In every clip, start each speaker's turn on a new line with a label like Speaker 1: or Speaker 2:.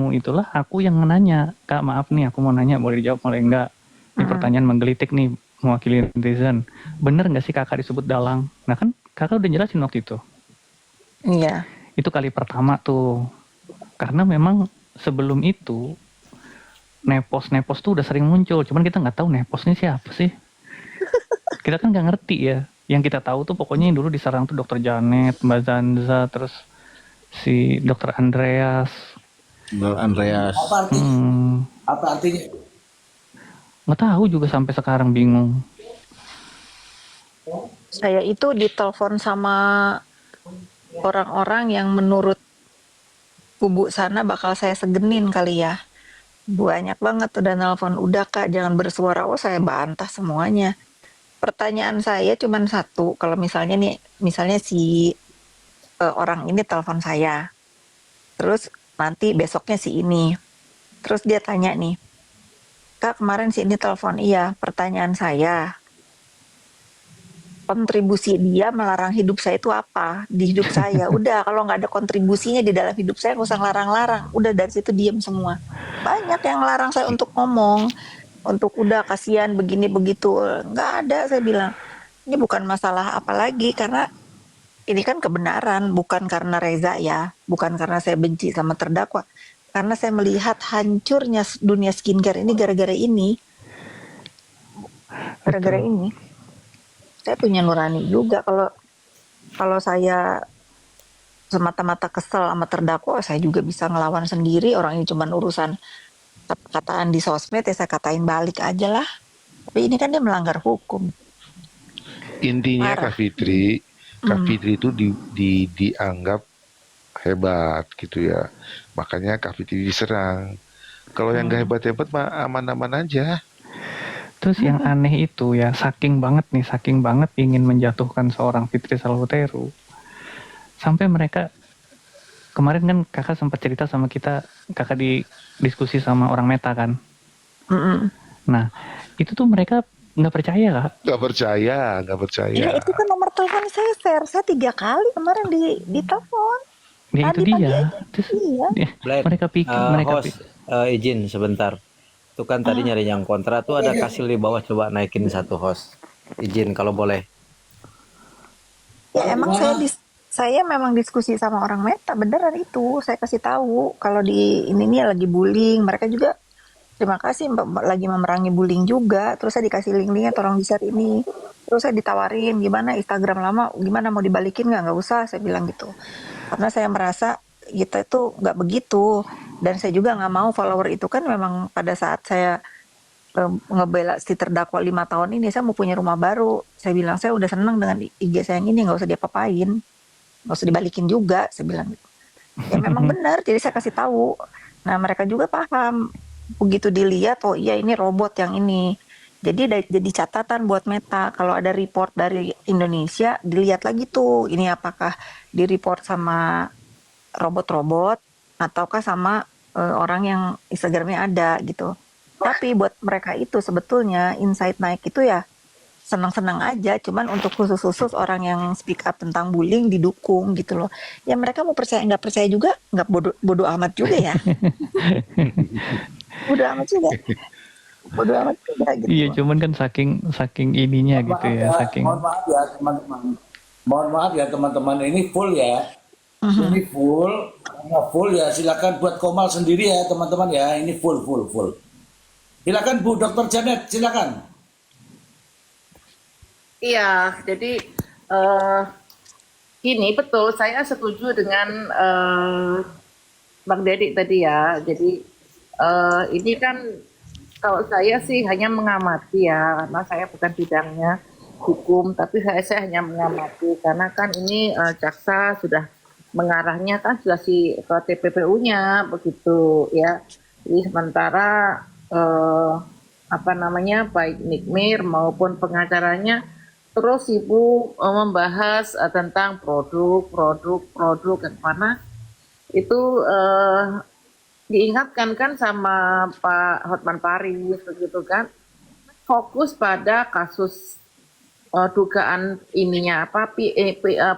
Speaker 1: kamu itulah aku yang nanya, Kak maaf nih aku mau nanya, boleh dijawab boleh enggak? Ini pertanyaan menggelitik nih mewakili netizen. Bener nggak sih kakak disebut dalang? Nah kan kakak udah jelasin waktu itu.
Speaker 2: Iya.
Speaker 1: Itu kali pertama tuh. Karena memang sebelum itu nepos tuh udah sering muncul. Cuman kita nggak tahu nepos ini siapa sih. Kita kan nggak ngerti ya. Yang kita tahu tuh pokoknya yang dulu diserang tuh dokter Janet, Mbak Zanza, terus si dokter Andreas.
Speaker 3: Andreas.
Speaker 4: Apa artinya? Apa artinya?
Speaker 1: Nggak tahu juga sampai sekarang bingung.
Speaker 2: Saya itu ditelepon sama orang-orang yang menurut kubu sana bakal saya segenin kali ya. Banyak banget udah nelpon, udah Kak jangan bersuara. Oh saya bantah semuanya. Pertanyaan saya cuma satu, kalau misalnya si orang ini telepon saya, terus nanti besoknya si ini, terus dia tanya nih, Kak kemarin si ini telepon, iya pertanyaan saya, kontribusi dia melarang hidup saya itu apa di hidup saya. Udah kalau nggak ada kontribusinya di dalam hidup saya nggak usah larang-larang, udah dari situ diem semua. Banyak yang larang saya untuk ngomong, untuk udah kasihan begini begitu, nggak ada. Saya bilang ini bukan masalah apa lagi, karena ini kan kebenaran, bukan karena Reza ya, bukan karena saya benci sama terdakwa, karena saya melihat hancurnya dunia skincare ini gara-gara ini. Gara-gara
Speaker 1: Betul.
Speaker 2: ini saya punya nurani juga. Kalau saya semata-mata kesel sama terdakwa, saya juga bisa ngelawan sendiri. Orang ini cuma urusan kataan di sosmed, ya saya katain balik aja lah. Tapi ini kan dia melanggar hukum.
Speaker 5: Intinya
Speaker 2: Parah.
Speaker 5: Kak Fitri itu dianggap hebat gitu ya. Makanya Kak Fitri diserang. Kalau yang gak hebat-hebat mah aman-aman aja.
Speaker 1: Terus yang aneh itu ya, saking banget ingin menjatuhkan seorang Fitri Salvateru. Sampai mereka, kemarin kan kakak sempat cerita sama kita, kakak di diskusi sama orang Meta kan. Nah, itu tuh mereka nggak percaya Kak.
Speaker 5: Gak percaya.
Speaker 2: Ya itu kan nomor telepon saya share. Saya 3 kali kemarin di telepon.
Speaker 1: Ya itu
Speaker 2: Tadi pagi
Speaker 1: dia.
Speaker 2: aja.
Speaker 1: Terus
Speaker 2: Iya.
Speaker 1: mereka pikir,
Speaker 6: Host, izin sebentar. Itu kan tadi nyari yang kontra tuh ada Kasil di bawah, coba naikin satu host. Izin kalau boleh.
Speaker 2: Ya emang saya memang diskusi sama orang Meta, beneran itu. Saya kasih tahu kalau di ini lagi bullying, mereka juga terima kasih Mbak lagi memerangi bullying juga. Terus saya dikasih link-linknya, tolong di-share ini. Terus saya ditawarin gimana Instagram lama, gimana mau dibalikin nggak usah, saya bilang gitu. Karena saya merasa kita itu nggak begitu, dan saya juga nggak mau follower itu kan memang pada saat saya ngebela si terdakwa 5 tahun ini, saya mau punya rumah baru. Saya bilang saya udah senang dengan IG saya yang ini, nggak usah diapa-apain, nggak usah dibalikin juga, saya bilang gitu. Ya memang benar, jadi saya kasih tahu. Nah mereka juga paham, begitu dilihat oh iya ini robot yang ini. Jadi catatan buat Meta, kalau ada report dari Indonesia dilihat lagi tuh, ini apakah di report sama robot-robot ataukah sama orang yang Instagramnya ada gitu. Tapi buat mereka itu sebetulnya insight naik itu ya senang-senang aja, cuman untuk khusus-khusus orang yang speak up tentang bullying didukung gitu loh. Ya mereka mau percaya nggak percaya juga, nggak bodoh amat juga ya. Bodoh amat juga. Bodoh amat juga gitu.
Speaker 1: Iya, cuman kan saking ininya gitu ya, saking.
Speaker 4: Mohon maaf ya teman-teman. Mohon maaf ya teman-teman, ini full ya. Ini full ya. Silakan buat Komal sendiri ya teman-teman ya. Ini full. Silakan Bu Dokter Janet, silakan.
Speaker 7: Iya, jadi gini betul, saya setuju dengan Bang Dedi tadi ya. Jadi ini kan kalau saya sih hanya mengamati ya, karena saya bukan bidangnya hukum, tapi saya hanya mengamati karena kan ini jaksa sudah mengarahnya kan sudah ke TPPU-nya begitu ya. Jadi sementara baik Nikmir maupun pengacaranya terus sibuk membahas tentang produk yang mana itu diingatkan kan sama Pak Hotman Paris begitu kan, fokus pada kasus dugaan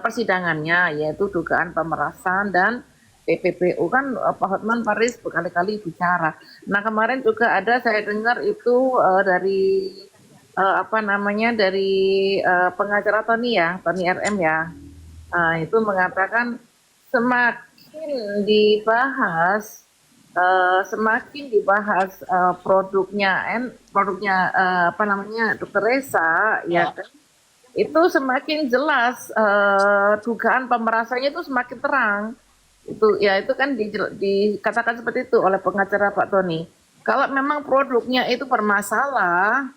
Speaker 7: persidangannya, yaitu dugaan pemerasan dan PPPU kan Pak Hotman Paris berkali-kali bicara. Nah kemarin juga ada saya dengar itu dari apa namanya dari pengacara Tony ya, Tony RM ya. Itu mengatakan semakin dibahas produknya apa namanya Dr. Resa ya kan, itu semakin jelas dugaan pemerasannya itu semakin terang. Itu kan dikatakan seperti itu oleh pengacara Pak Tony. Kalau memang produknya itu bermasalah,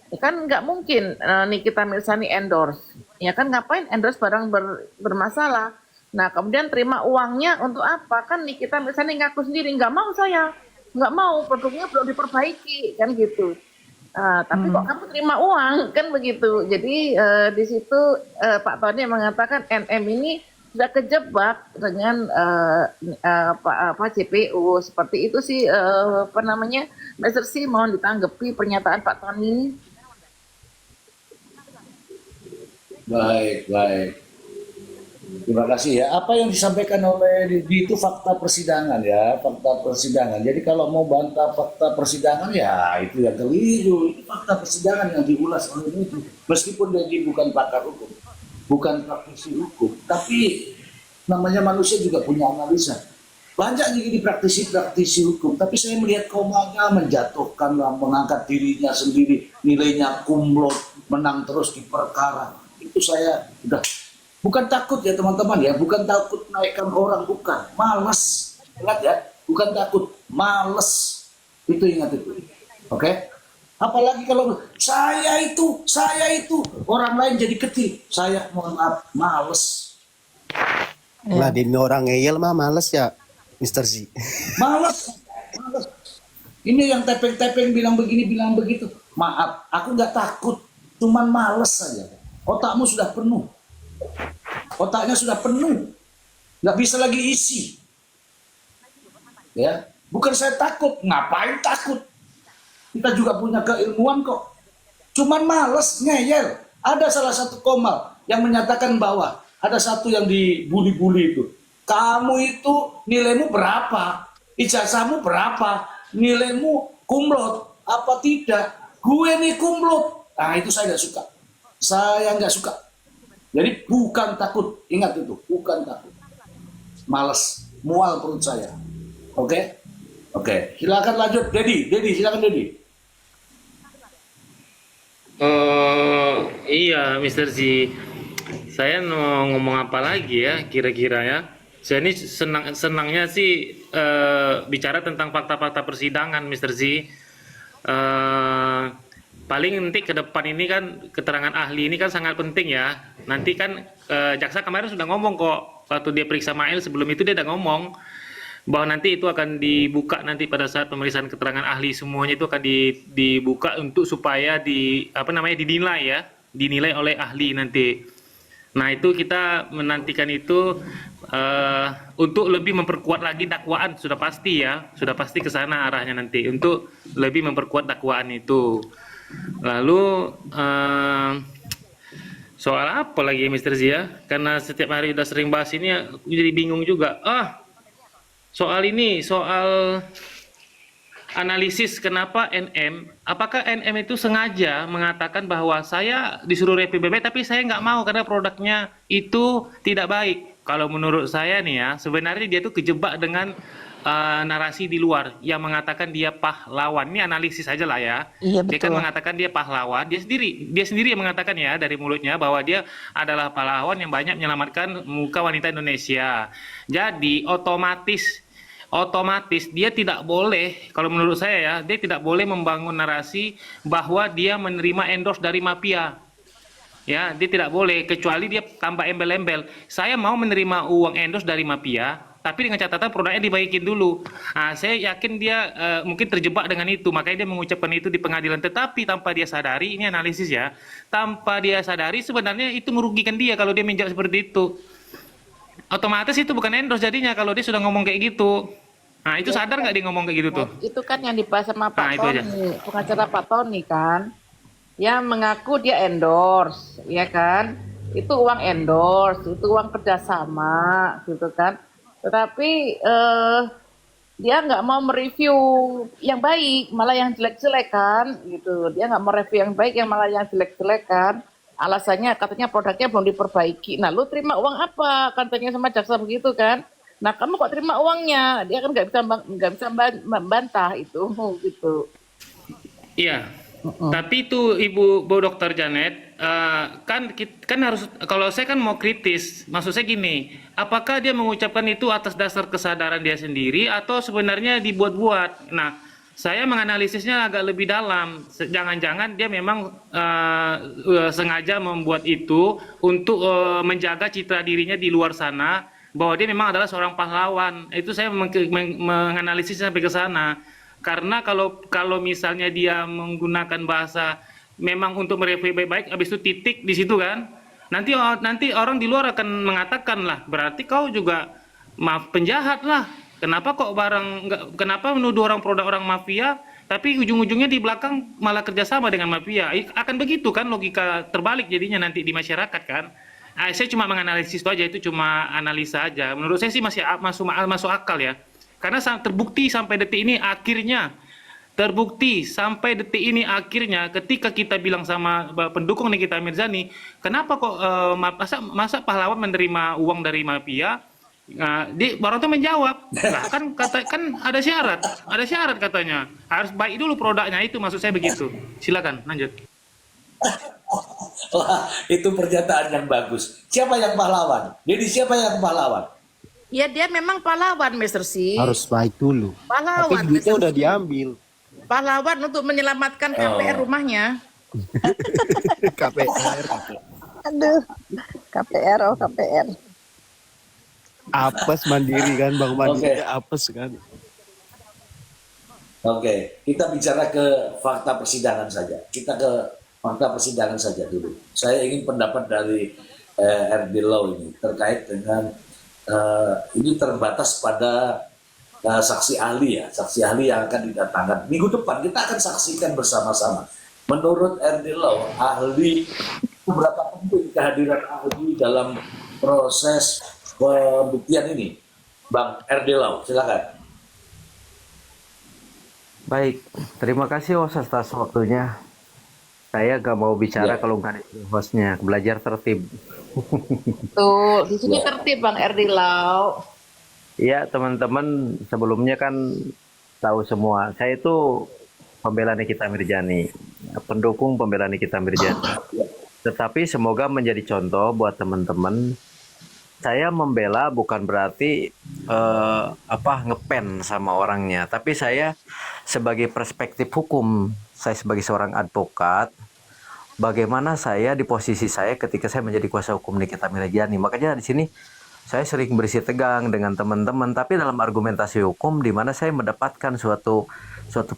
Speaker 7: ya kan nggak mungkin Nikita Mirzani endorse. Ya kan ngapain endorse barang bermasalah? Nah kemudian terima uangnya untuk apa? Kan Nikita Mirzani ngaku sendiri nggak mau, saya nggak mau, produknya belum diperbaiki kan gitu. Tapi kok kamu terima uang kan begitu. Jadi di situ Pak Tony mengatakan NM ini sudah kejebak dengan JPU seperti itu sih, apa namanya, Mr. C, mohon ditanggapi pernyataan Pak Tony.
Speaker 4: Baik. Terima kasih ya. Apa yang disampaikan oleh itu fakta persidangan ya, fakta persidangan. Jadi kalau mau bantah fakta persidangan ya itu yang keliru. Itu fakta persidangan yang diulas oleh itu. Meskipun dia bukan pakar hukum, bukan praktisi hukum, tapi namanya manusia juga punya analisa. Banyak jadi praktisi hukum, tapi saya melihat komanya menjatuhkan, mengangkat dirinya sendiri, nilainya kumlot, menang terus di perkara. Itu saya udah. Bukan takut ya teman-teman ya, bukan takut naikkan orang, bukan. Males. Ingat ya, bukan takut, males. Itu ingat itu. Oke? Apalagi kalau saya itu, orang lain jadi kecil. Saya mohon maaf, males.
Speaker 8: Lah demi orang ngeyel mah males ya, Mr. Z.
Speaker 4: Males. Ini yang tepeng-tepeng bilang begini, bilang begitu. Maaf, aku nggak takut, cuman males saja. Otakmu sudah penuh. Otaknya sudah penuh, nggak bisa lagi isi. Ya, bukan saya takut, ngapain takut? Kita juga punya keilmuan kok. Cuman males, ngeyel. Ada salah satu komal yang menyatakan bahwa ada satu yang dibuli-buli itu. Kamu itu nilaimu berapa? Ijazahmu berapa? Nilaimu kumlot apa tidak? Gue nih kumlot. Nah itu saya nggak suka. Saya nggak suka. Jadi bukan takut, ingat itu, bukan takut. Males, mual perut saya. Oke? Silakan lanjut, Dedi, silakan Dedi.
Speaker 9: Iya, Mr. Z. Saya mau ngomong apa lagi ya, kira-kira ya. Saya ini senangnya sih bicara tentang fakta-fakta persidangan, Mr. Z. Paling nanti ke depan ini kan keterangan ahli ini kan sangat penting ya. Nanti kan jaksa kemarin sudah ngomong kok waktu dia periksa Mail, sebelum itu dia udah ngomong bahwa nanti itu akan dibuka nanti pada saat pemeriksaan keterangan ahli, semuanya itu akan dibuka untuk supaya dinilai oleh ahli nanti. Nah itu kita menantikan itu untuk lebih memperkuat lagi dakwaan, sudah pasti ke sana arahnya nanti untuk lebih memperkuat dakwaan itu. Lalu soal apa lagi Mr. Zia? Karena setiap hari udah sering bahas ini, aku jadi bingung juga. Soal analisis kenapa NM, apakah NM itu sengaja mengatakan bahwa saya disuruh PBB tapi saya nggak mau karena produknya itu tidak baik. Kalau menurut saya nih ya, sebenarnya dia tuh kejebak dengan narasi di luar yang mengatakan dia pahlawan. Ini analisis aja lah ya.
Speaker 2: Iya,
Speaker 9: Dia kan
Speaker 2: betul.
Speaker 9: mengatakan dia pahlawan. Dia sendiri yang mengatakan ya dari mulutnya bahwa dia adalah pahlawan yang banyak menyelamatkan muka wanita Indonesia. Jadi otomatis dia tidak boleh, kalau menurut saya ya, dia tidak boleh membangun narasi bahwa dia menerima endorse dari mafia. Ya, dia tidak boleh, kecuali dia tambah embel-embel. Saya mau menerima uang endorse dari mafia, tapi dengan catatan produknya dibaikin dulu. Saya yakin dia mungkin terjebak dengan itu, makanya dia mengucapkan itu di pengadilan. Tetapi tanpa dia sadari, ini analisis ya, tanpa dia sadari sebenarnya itu merugikan dia kalau dia menjawab seperti itu. Otomatis itu bukan endorse jadinya kalau dia sudah ngomong kayak gitu. Nah itu sadar nggak dia ngomong kayak gitu tuh?
Speaker 7: Itu kan yang dibahas sama Pak
Speaker 9: Itu aja.
Speaker 7: Tony, pengacara Pak Tony kan, yang mengaku dia endorse, ya kan? Itu uang endorse, itu uang kerjasama, gitu kan? Tetapi dia nggak mau mereview yang baik, malah yang jelek-jelek kan, gitu. Dia nggak mau review yang baik, yang malah yang jelek-jelek kan. Alasannya katanya produknya belum diperbaiki. Nah, lu terima uang apa? Katanya sama jaksa begitu kan. Nah, kamu kok terima uangnya? Dia kan nggak bisa membantah itu, gitu.
Speaker 9: Iya. Tapi itu Ibu Bu Dokter Janet, kan harus, kalau saya kan mau kritis, maksud saya gini, apakah dia mengucapkan itu atas dasar kesadaran dia sendiri atau sebenarnya dibuat-buat? Nah, saya menganalisisnya agak lebih dalam. Jangan-jangan dia memang sengaja membuat itu untuk menjaga citra dirinya di luar sana, bahwa dia memang adalah seorang pahlawan. Itu saya menganalisis sampai ke sana. Karena kalau misalnya dia menggunakan bahasa memang untuk mereview baik-baik, habis itu titik di situ kan, nanti orang di luar akan mengatakan lah, berarti kau juga penjahat lah. Kenapa menuduh orang produk orang mafia, tapi ujung-ujungnya di belakang malah kerjasama dengan mafia? Akan begitu kan, logika terbalik jadinya nanti di masyarakat kan. Saya cuma menganalisis itu aja, itu cuma analisa aja. Menurut saya sih masih masuk akal ya. Karena terbukti sampai detik ini akhirnya ketika kita bilang sama pendukung Nikita Mirzani, kenapa kok masa pahlawan menerima uang dari mafia? Nah, orang itu menjawab, lah kan ada syarat katanya, harus baik dulu produknya, itu maksud saya begitu. Silakan lanjut.
Speaker 4: Wah, itu pernyataan yang bagus. Siapa yang pahlawan? Jadi siapa yang pahlawan?
Speaker 7: Ya dia memang pahlawan, Mr. C.
Speaker 8: Harus baik dulu.
Speaker 7: Pahlawan,
Speaker 8: Tapi duitnya
Speaker 7: Mr.
Speaker 8: udah
Speaker 7: C.
Speaker 8: diambil.
Speaker 7: Pahlawan untuk menyelamatkan KPR rumahnya.
Speaker 8: KPR.
Speaker 2: Aduh, KPR, oh KPR.
Speaker 8: Apes mandiri kan, Bang Mandiri
Speaker 4: Oke.
Speaker 8: apes kan.
Speaker 4: Oke, kita bicara ke fakta persidangan saja. Kita ke fakta persidangan saja dulu. Saya ingin pendapat dari RD Law ini terkait dengan ini terbatas pada saksi ahli ya, saksi ahli yang akan didatangkan minggu depan. Kita akan saksikan bersama-sama. Menurut RD Law, ahli, seberapa penting kehadiran ahli dalam proses pembuktian ini, Bang RD Law, silakan.
Speaker 6: Baik, terima kasih host atas waktunya. Saya gak mau bicara
Speaker 4: Ya.
Speaker 6: kalau nggak ada hostnya, belajar tertib.
Speaker 7: Tuh, di sini
Speaker 4: Ya.
Speaker 7: tertib Bang Erdi Lau.
Speaker 6: Ya teman-teman, sebelumnya kan tahu semua, saya itu pembela Nikita Mirzani, pendukung pembela Nikita Mirzani. Tetapi semoga menjadi contoh buat teman-teman. Saya membela bukan berarti ngepen sama orangnya, tapi saya sebagai perspektif hukum, saya sebagai seorang advokat, bagaimana saya di posisi saya ketika saya menjadi kuasa hukum Nikita Mirzani. Makanya di sini saya sering bersih tegang dengan teman-teman, tapi dalam argumentasi hukum di mana saya mendapatkan suatu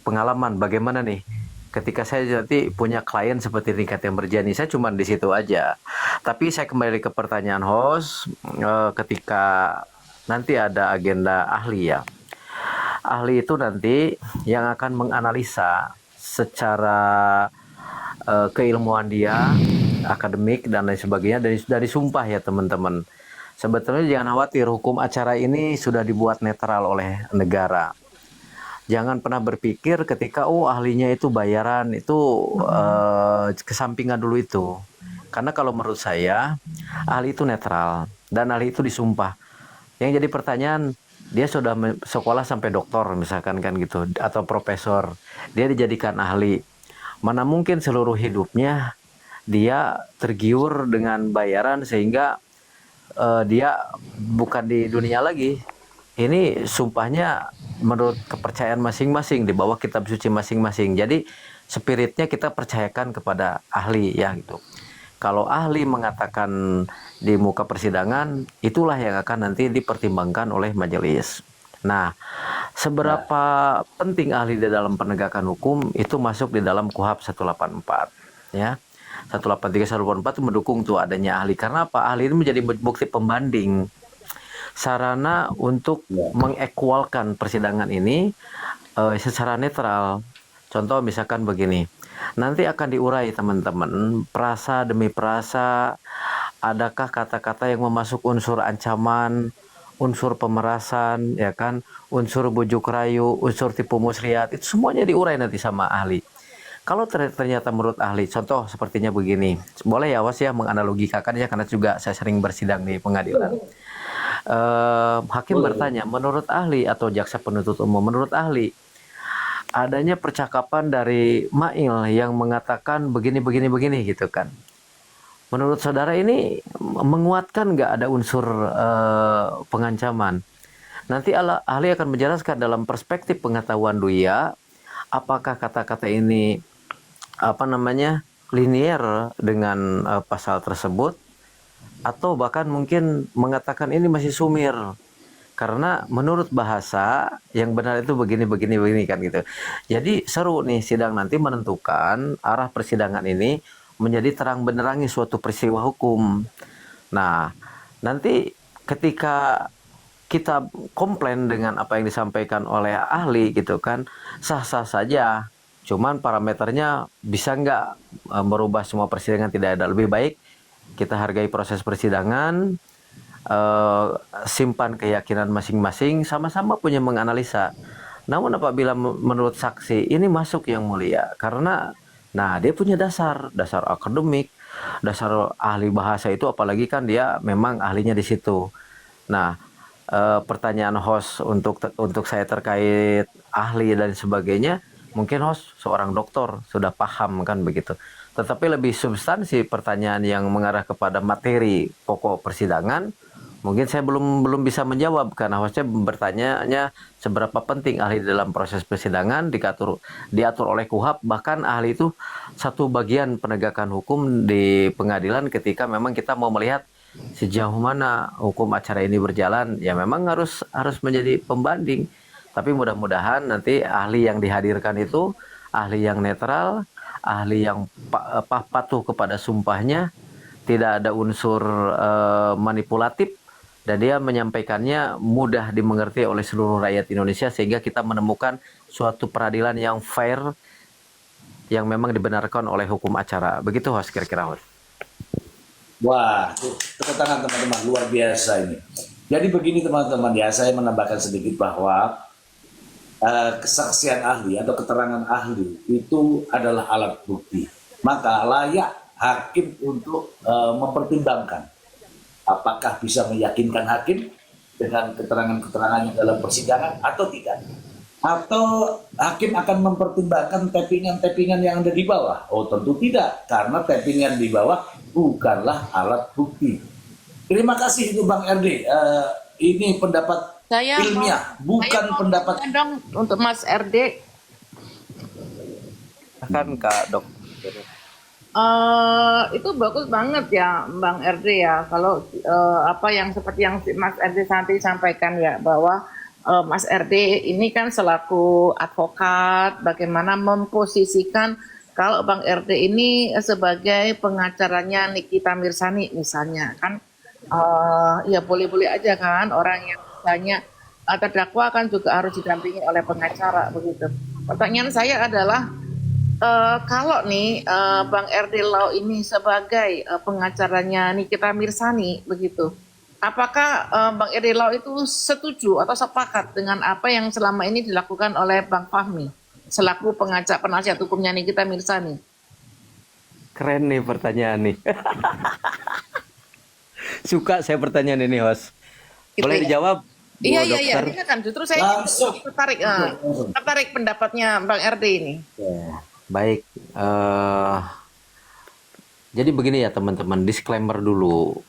Speaker 6: pengalaman bagaimana nih ketika saya nanti punya klien seperti Nikita Mirzani. Saya cuma di situ aja. Tapi saya kembali ke pertanyaan host, ketika nanti ada agenda ahli ya. Ahli itu nanti yang akan menganalisa secara keilmuan dia, akademik dan lain sebagainya dari sumpah ya teman-teman. Sebetulnya jangan khawatir, hukum acara ini sudah dibuat netral oleh negara. Jangan pernah berpikir ketika ahlinya itu bayaran, itu kesampingan dulu itu. Karena kalau menurut saya ahli itu netral dan ahli itu disumpah. Yang jadi pertanyaan, dia sudah sekolah sampai doktor misalkan kan gitu, atau profesor, dia dijadikan ahli. Mana mungkin seluruh hidupnya dia tergiur dengan bayaran sehingga dia bukan di dunia lagi. Ini sumpahnya menurut kepercayaan masing-masing, di bawah kitab suci masing-masing. Jadi spiritnya kita percayakan kepada ahli ya gitu. Kalau ahli mengatakan di muka persidangan, itulah yang akan nanti dipertimbangkan oleh majelis. Nah, seberapa penting ahli di dalam penegakan hukum itu masuk di dalam KUHP 184 ya. 183 184 itu mendukung tuh adanya ahli. Karena apa? Ahli ini menjadi bukti pembanding, sarana untuk mengekualkan persidangan ini secara netral. Contoh misalkan begini, nanti akan diurai teman-teman, prasa demi prasa, adakah kata-kata yang memasuk unsur ancaman, unsur pemerasan, ya kan, unsur bujuk rayu, unsur tipu muslihat, itu semuanya diurai nanti sama ahli. Kalau ternyata menurut ahli, contoh sepertinya begini, boleh ya Was ya menganalogikakan ya, karena juga saya sering bersidang di pengadilan. Hakim bertanya, menurut ahli atau jaksa penuntut umum, menurut ahli, adanya percakapan dari Mail yang mengatakan begini gitu kan. Menurut saudara ini menguatkan nggak ada unsur pengancaman? Nanti ahli akan menjelaskan dalam perspektif pengetahuan Duya, apakah kata-kata ini linier dengan pasal tersebut, atau bahkan mungkin mengatakan ini masih sumir. Karena menurut bahasa yang benar itu begini kan gitu. Jadi seru nih sidang nanti menentukan arah persidangan ini menjadi terang benerangi suatu peristiwa hukum. Nah, nanti ketika kita komplain dengan apa yang disampaikan oleh ahli gitu kan, sah-sah saja. Cuman parameternya bisa nggak merubah semua persidangan, tidak ada. Lebih baik kita hargai proses persidangan, simpan keyakinan masing-masing, sama-sama punya menganalisa. Namun apabila menurut saksi ini masuk yang mulia, karena dia punya dasar akademik, dasar ahli bahasa itu, apalagi kan dia memang ahlinya di situ. Nah, pertanyaan host untuk saya terkait ahli dan sebagainya, mungkin host seorang dokter sudah paham kan begitu. Tetapi lebih substansi pertanyaan yang mengarah kepada materi pokok persidangan, mungkin saya belum bisa menjawab karena hostnya bertanya seberapa penting ahli dalam proses persidangan, diatur oleh KUHAP. Bahkan ahli itu satu bagian penegakan hukum di pengadilan ketika memang kita mau melihat sejauh mana hukum acara ini berjalan, ya memang harus menjadi pembanding. Tapi mudah-mudahan nanti ahli yang dihadirkan itu ahli yang netral, ahli yang patuh kepada sumpahnya, tidak ada unsur manipulatif, dan dia menyampaikannya mudah dimengerti oleh seluruh rakyat Indonesia, sehingga kita menemukan suatu peradilan yang fair, yang memang dibenarkan oleh hukum acara. Begitu host, kira-kira host.
Speaker 4: Wah, tepuk tangan teman-teman, luar biasa ini. Jadi begini teman-teman ya, saya menambahkan sedikit bahwa kesaksian ahli atau keterangan ahli itu adalah alat bukti. Maka layak hakim untuk mempertimbangkan apakah bisa meyakinkan hakim dengan keterangan-keterangannya dalam persidangan atau tidak. Atau hakim akan mempertimbangkan tappingan-tappingan yang ada di bawah. Oh tentu tidak, karena tappingan di bawah bukanlah alat bukti. Terima kasih itu Bang RD. Ini pendapat ilmiah, bukan pendapat
Speaker 7: dong untuk Mas RD.
Speaker 6: Akan Kak Dok.
Speaker 7: Itu bagus banget ya Bang RD ya, kalau apa yang seperti yang Mas RD nanti sampaikan ya, bahwa Mas RD ini kan selaku advokat bagaimana memposisikan kalau Bang RD ini sebagai pengacaranya Nikita Mirzani misalnya kan, ya boleh-boleh aja kan, orang yang misalnya terdakwa kan juga harus didampingi oleh pengacara begitu. Pertanyaan saya adalah kalau nih Bang RD Lau ini sebagai pengacaranya Nikita Mirzani begitu, apakah Bang RD Lau itu setuju atau sepakat dengan apa yang selama ini dilakukan oleh Bang Fahmi selaku penasihat hukumnya Nikita Mirzani?
Speaker 6: Keren nih pertanyaan nih. Suka saya pertanyaan ini host. Boleh
Speaker 7: Gitu ya?
Speaker 6: dijawab?
Speaker 7: Iya,
Speaker 6: dokter?
Speaker 7: ini kan justru saya
Speaker 4: Langsung.
Speaker 7: tertarik pendapatnya Bang RD ini.
Speaker 6: Baik, jadi begini ya teman-teman, disclaimer dulu.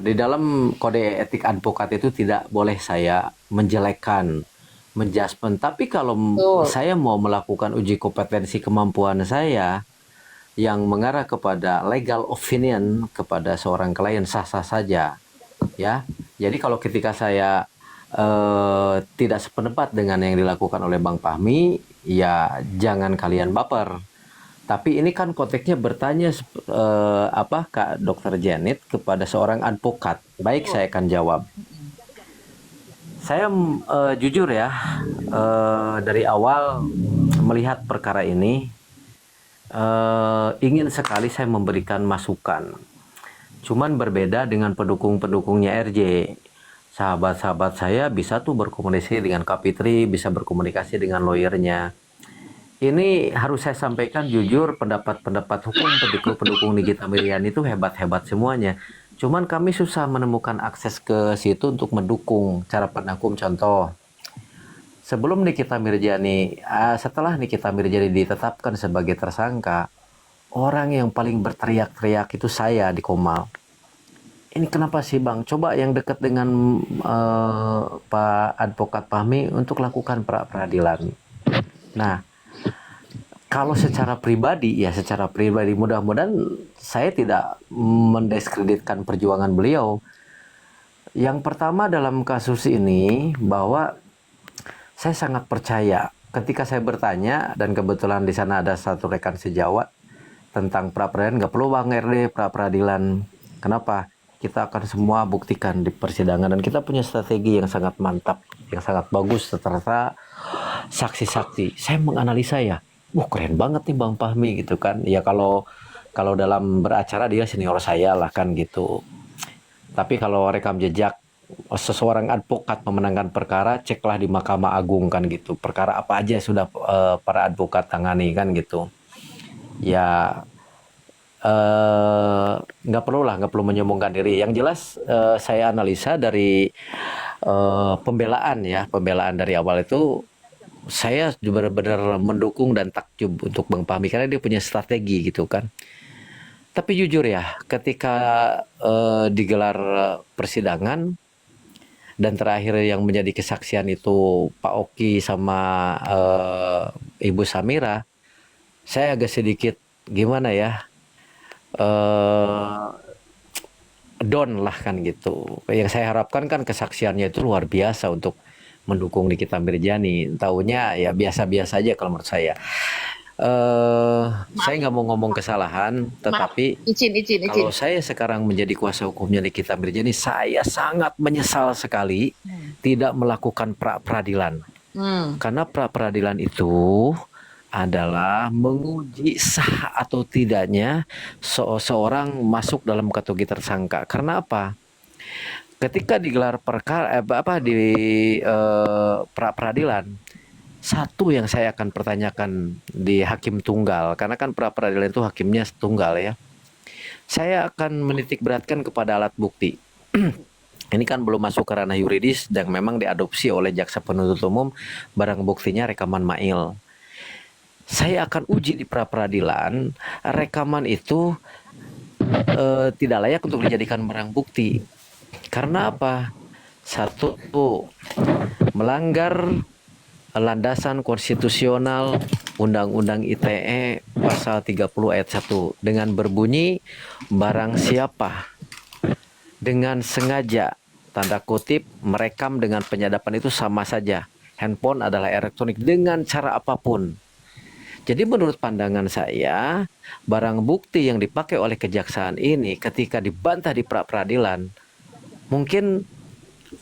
Speaker 6: Di dalam kode etik advokat itu tidak boleh saya menjelekkan, menjudgment. Tapi kalau saya mau melakukan uji kompetensi kemampuan saya yang mengarah kepada legal opinion kepada seorang klien, sah-sah saja. Ya, jadi kalau ketika saya tidak sependapat dengan yang dilakukan oleh Bang Fahmi, ya jangan kalian baper. Tapi ini kan konteksnya bertanya Kak Dr. Janet kepada seorang advokat. Baik, saya akan jawab. Saya jujur ya, dari awal melihat perkara ini ingin sekali saya memberikan masukan. Cuman berbeda dengan pendukung-pendukungnya RJ. Sahabat-sahabat saya bisa tuh berkomunikasi dengan Kapitri, bisa berkomunikasi dengan lawyernya. Ini harus saya sampaikan jujur, pendapat-pendapat hukum pendukung Nikita Mirzani itu hebat-hebat semuanya. Cuman kami susah menemukan akses ke situ untuk mendukung cara pandang hukum. Contoh, sebelum Nikita Mirzani, setelah Nikita Mirzani ditetapkan sebagai tersangka, orang yang paling berteriak-teriak itu saya di Komal. Ini kenapa sih Bang? Coba yang dekat dengan Pak Advokat Fahmi untuk lakukan pra-peradilan. Nah, kalau secara pribadi, mudah-mudahan saya tidak mendiskreditkan perjuangan beliau. Yang pertama dalam kasus ini, bahwa saya sangat percaya ketika saya bertanya, dan kebetulan di sana ada satu rekan sejawat tentang pra-peradilan, nggak perlu Bang RD pra-peradilan. Kenapa? Kita akan semua buktikan di persidangan, dan kita punya strategi yang sangat mantap, yang sangat bagus serta saksi-saksi. Saya menganalisa ya, keren banget nih Bang Fahmi gitu kan. Ya kalau dalam beracara dia senior saya lah kan gitu. Tapi kalau rekam jejak seseorang advokat memenangkan perkara, ceklah di Mahkamah Agung kan gitu. Perkara apa aja sudah para advokat tangani kan gitu. Ya nggak perlu menyombongkan diri. Yang jelas saya analisa dari pembelaan dari awal itu, saya benar-benar mendukung dan takjub untuk Bang Fahmi karena dia punya strategi gitu kan. Tapi jujur ya, ketika digelar persidangan dan terakhir yang menjadi kesaksian itu Pak Oki sama Ibu Samira, saya agak sedikit gimana ya, down lah kan gitu. Yang saya harapkan kan kesaksiannya itu luar biasa untuk mendukung Nikita Mirzani. Taunya ya biasa-biasa aja kalau menurut saya. Saya nggak mau ngomong kesalahan, tetapi
Speaker 7: izin.
Speaker 6: kalau saya sekarang menjadi kuasa hukumnya Nikita Mirzani, saya sangat menyesal sekali tidak melakukan pra-peradilan. Karena pra-peradilan itu adalah menguji sah atau tidaknya seorang masuk dalam kategori tersangka. Karena apa? Ketika digelar perkara pra-peradilan, satu yang saya akan pertanyakan di hakim tunggal, karena kan pra-peradilan itu hakimnya tunggal ya. Saya akan menitik beratkan kepada alat bukti. Ini kan belum masuk ke ranah yuridis dan memang diadopsi oleh jaksa penuntut umum, barang buktinya rekaman mail. Saya akan uji di pra-peradilan, rekaman itu tidak layak untuk dijadikan barang bukti. Karena apa? Satu, melanggar landasan konstitusional Undang-Undang ITE pasal 30 ayat 1 dengan berbunyi barang siapa dengan sengaja tanda kutip merekam dengan penyadapan itu sama saja. Handphone adalah elektronik dengan cara apapun. Jadi menurut pandangan saya, barang bukti yang dipakai oleh kejaksaan ini ketika dibantah di pra-peradilan, mungkin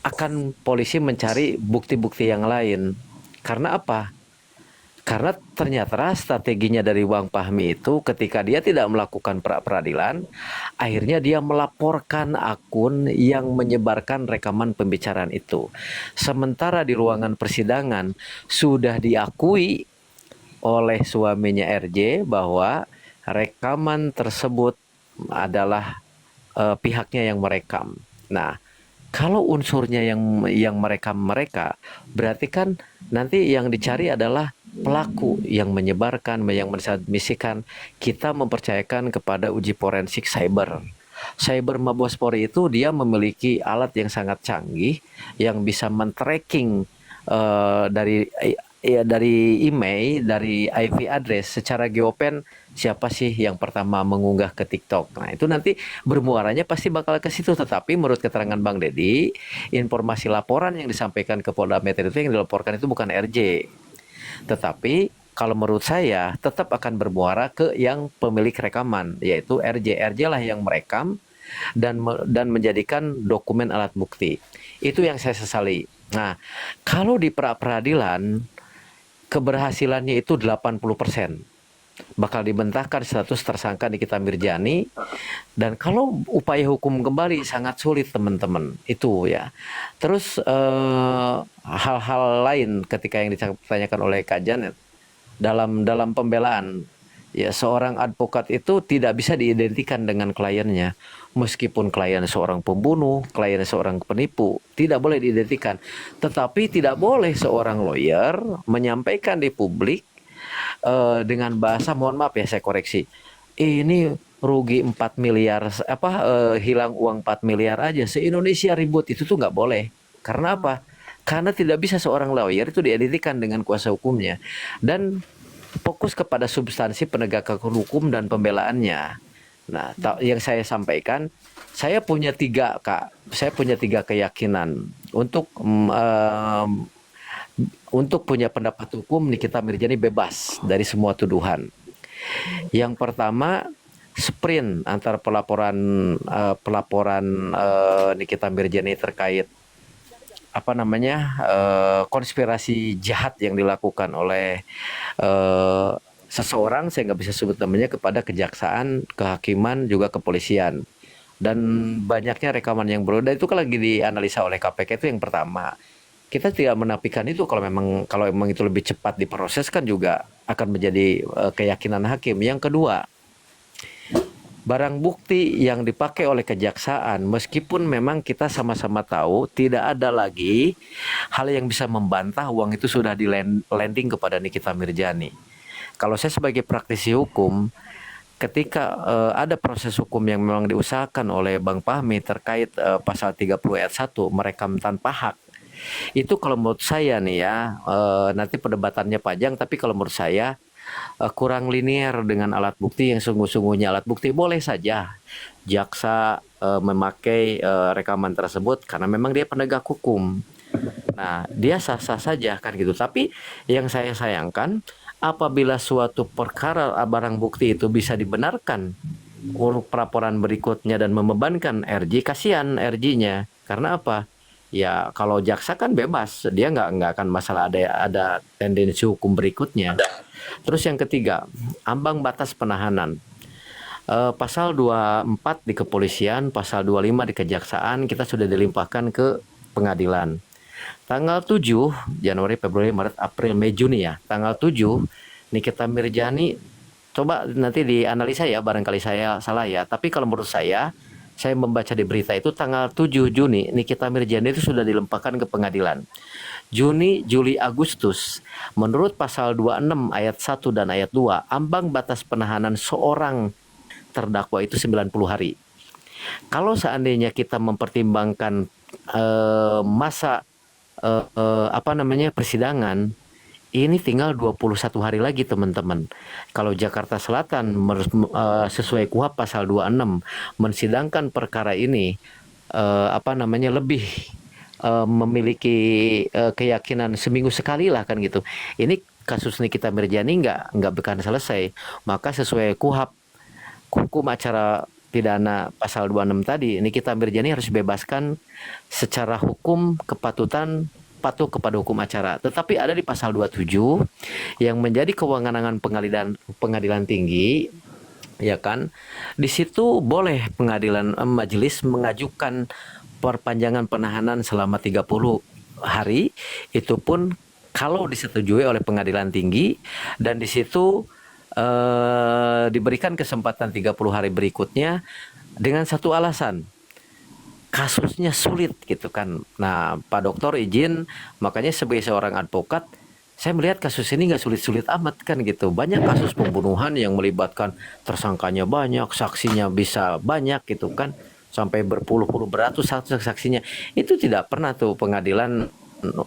Speaker 6: akan polisi mencari bukti-bukti yang lain. Karena apa? Karena ternyata strateginya dari Bang Fahmi itu ketika dia tidak melakukan pra-peradilan, akhirnya dia melaporkan akun yang menyebarkan rekaman pembicaraan itu. Sementara di ruangan persidangan sudah diakui oleh suaminya RJ bahwa rekaman tersebut adalah pihaknya yang merekam. Nah, kalau unsurnya yang merekam mereka, berarti kan nanti yang dicari adalah pelaku yang menyebarkan, yang mentransmisikan. Kita mempercayakan kepada uji forensik cyber. Cyber Mabes Polri itu dia memiliki alat yang sangat canggih yang bisa men-tracking dari email, dari IP address secara geopen siapa sih yang pertama mengunggah ke TikTok. Nah, itu nanti bermuaranya pasti bakal ke situ. Tetapi menurut keterangan Bang Dedi, informasi laporan yang disampaikan ke Polda Metro itu yang dilaporkan itu bukan RJ. Tetapi kalau menurut saya tetap akan bermuara ke yang pemilik rekaman, yaitu RJ. RJ lah yang merekam dan menjadikan dokumen alat bukti. Itu yang saya sesali. Nah, kalau di pra-peradilan keberhasilannya itu 80%. bakal dibentahkan status tersangka Nikita Mirjani, dan kalau upaya hukum kembali sangat sulit teman-teman itu ya. Terus hal-hal lain ketika yang ditanyakan oleh Kak Janet dalam pembelaan, ya seorang advokat itu tidak bisa diidentikan dengan kliennya. Meskipun klien seorang pembunuh, klien seorang penipu, tidak boleh diidentikan. Tetapi tidak boleh seorang lawyer menyampaikan di publik dengan bahasa, mohon maaf ya saya koreksi, ini rugi 4 miliar, hilang uang 4 miliar aja, se-Indonesia ribut, itu tuh nggak boleh. Karena apa? Karena tidak bisa seorang lawyer itu diidentikan dengan kuasa hukumnya. Dan fokus kepada substansi penegakan hukum dan pembelaannya. Nah, yang saya sampaikan, saya punya 3 keyakinan untuk punya pendapat hukum Nikita Mirjani bebas dari semua tuduhan. Yang pertama, sprint antara pelaporan Nikita Mirjani terkait konspirasi jahat yang dilakukan oleh seseorang, saya nggak bisa sebut namanya, kepada kejaksaan, kehakiman, juga kepolisian, dan banyaknya rekaman yang beredar itu kan lagi dianalisa oleh KPK. Itu yang pertama. Kita tidak menafikan itu, kalau memang itu lebih cepat diproses kan juga akan menjadi keyakinan hakim. Yang kedua, barang bukti yang dipakai oleh kejaksaan, meskipun memang kita sama-sama tahu tidak ada lagi hal yang bisa membantah uang itu sudah di landing kepada Nikita Mirjani. Kalau saya sebagai praktisi hukum, ketika ada proses hukum yang memang diusahakan oleh Bang Fahmi terkait pasal 30 ayat 1 merekam tanpa hak, itu kalau menurut saya nih ya, nanti perdebatannya panjang, tapi kalau menurut saya kurang linier dengan alat bukti yang sungguh-sungguhnya. Alat bukti boleh saja jaksa memakai rekaman tersebut karena memang dia penegak hukum. Nah, dia sah-sah saja kan gitu. Tapi yang saya sayangkan, apabila suatu perkara barang bukti itu bisa dibenarkan untuk pelaporan berikutnya dan membebankan RJ, kasihan RJ-nya. Karena apa? Ya kalau jaksa kan bebas, dia nggak akan masalah ada tendensi hukum berikutnya. Terus yang ketiga, ambang batas penahanan. Pasal 24 di kepolisian, pasal 25 di kejaksaan, kita sudah dilimpahkan ke pengadilan. Tanggal 7 Januari, Februari, Maret, April, Mei, Juni ya. Tanggal 7 Nikita Mirjani, coba nanti dianalisa ya, barangkali saya salah ya. Tapi kalau menurut saya membaca di berita itu tanggal 7 Juni Nikita Mirjani itu sudah dilimpahkan ke pengadilan. Juni, Juli, Agustus, menurut pasal 26 ayat 1 dan ayat 2, ambang batas penahanan seorang terdakwa itu 90 hari. Kalau seandainya kita mempertimbangkan masa persidangan, ini tinggal 21 hari lagi teman-teman. Kalau Jakarta Selatan sesuai KUHP pasal 26 mensidangkan perkara ini lebih memiliki keyakinan seminggu sekali lah kan gitu. Ini kasus Nikita Mirjani nggak akan selesai. Maka sesuai KUHP, hukum acara pidana pasal 26 tadi, Nikita Mirjani harus bebaskan secara hukum kepatutan patuh kepada hukum acara. Tetapi ada di pasal 27 yang menjadi kewenangan pengadilan tinggi, ya kan? Di situ boleh majelis mengajukan perpanjangan penahanan selama 30 hari, itu pun kalau disetujui oleh pengadilan tinggi, dan di situ diberikan kesempatan 30 hari berikutnya dengan satu alasan, kasusnya sulit gitu kan. Nah, Pak Dokter izin, makanya sebagai seorang advokat, saya melihat kasus ini nggak sulit-sulit amat kan gitu. Banyak kasus pembunuhan yang melibatkan tersangkanya banyak, saksinya bisa banyak gitu kan, sampai berpuluh-puluh beratus saksinya. Itu tidak pernah tuh pengadilan,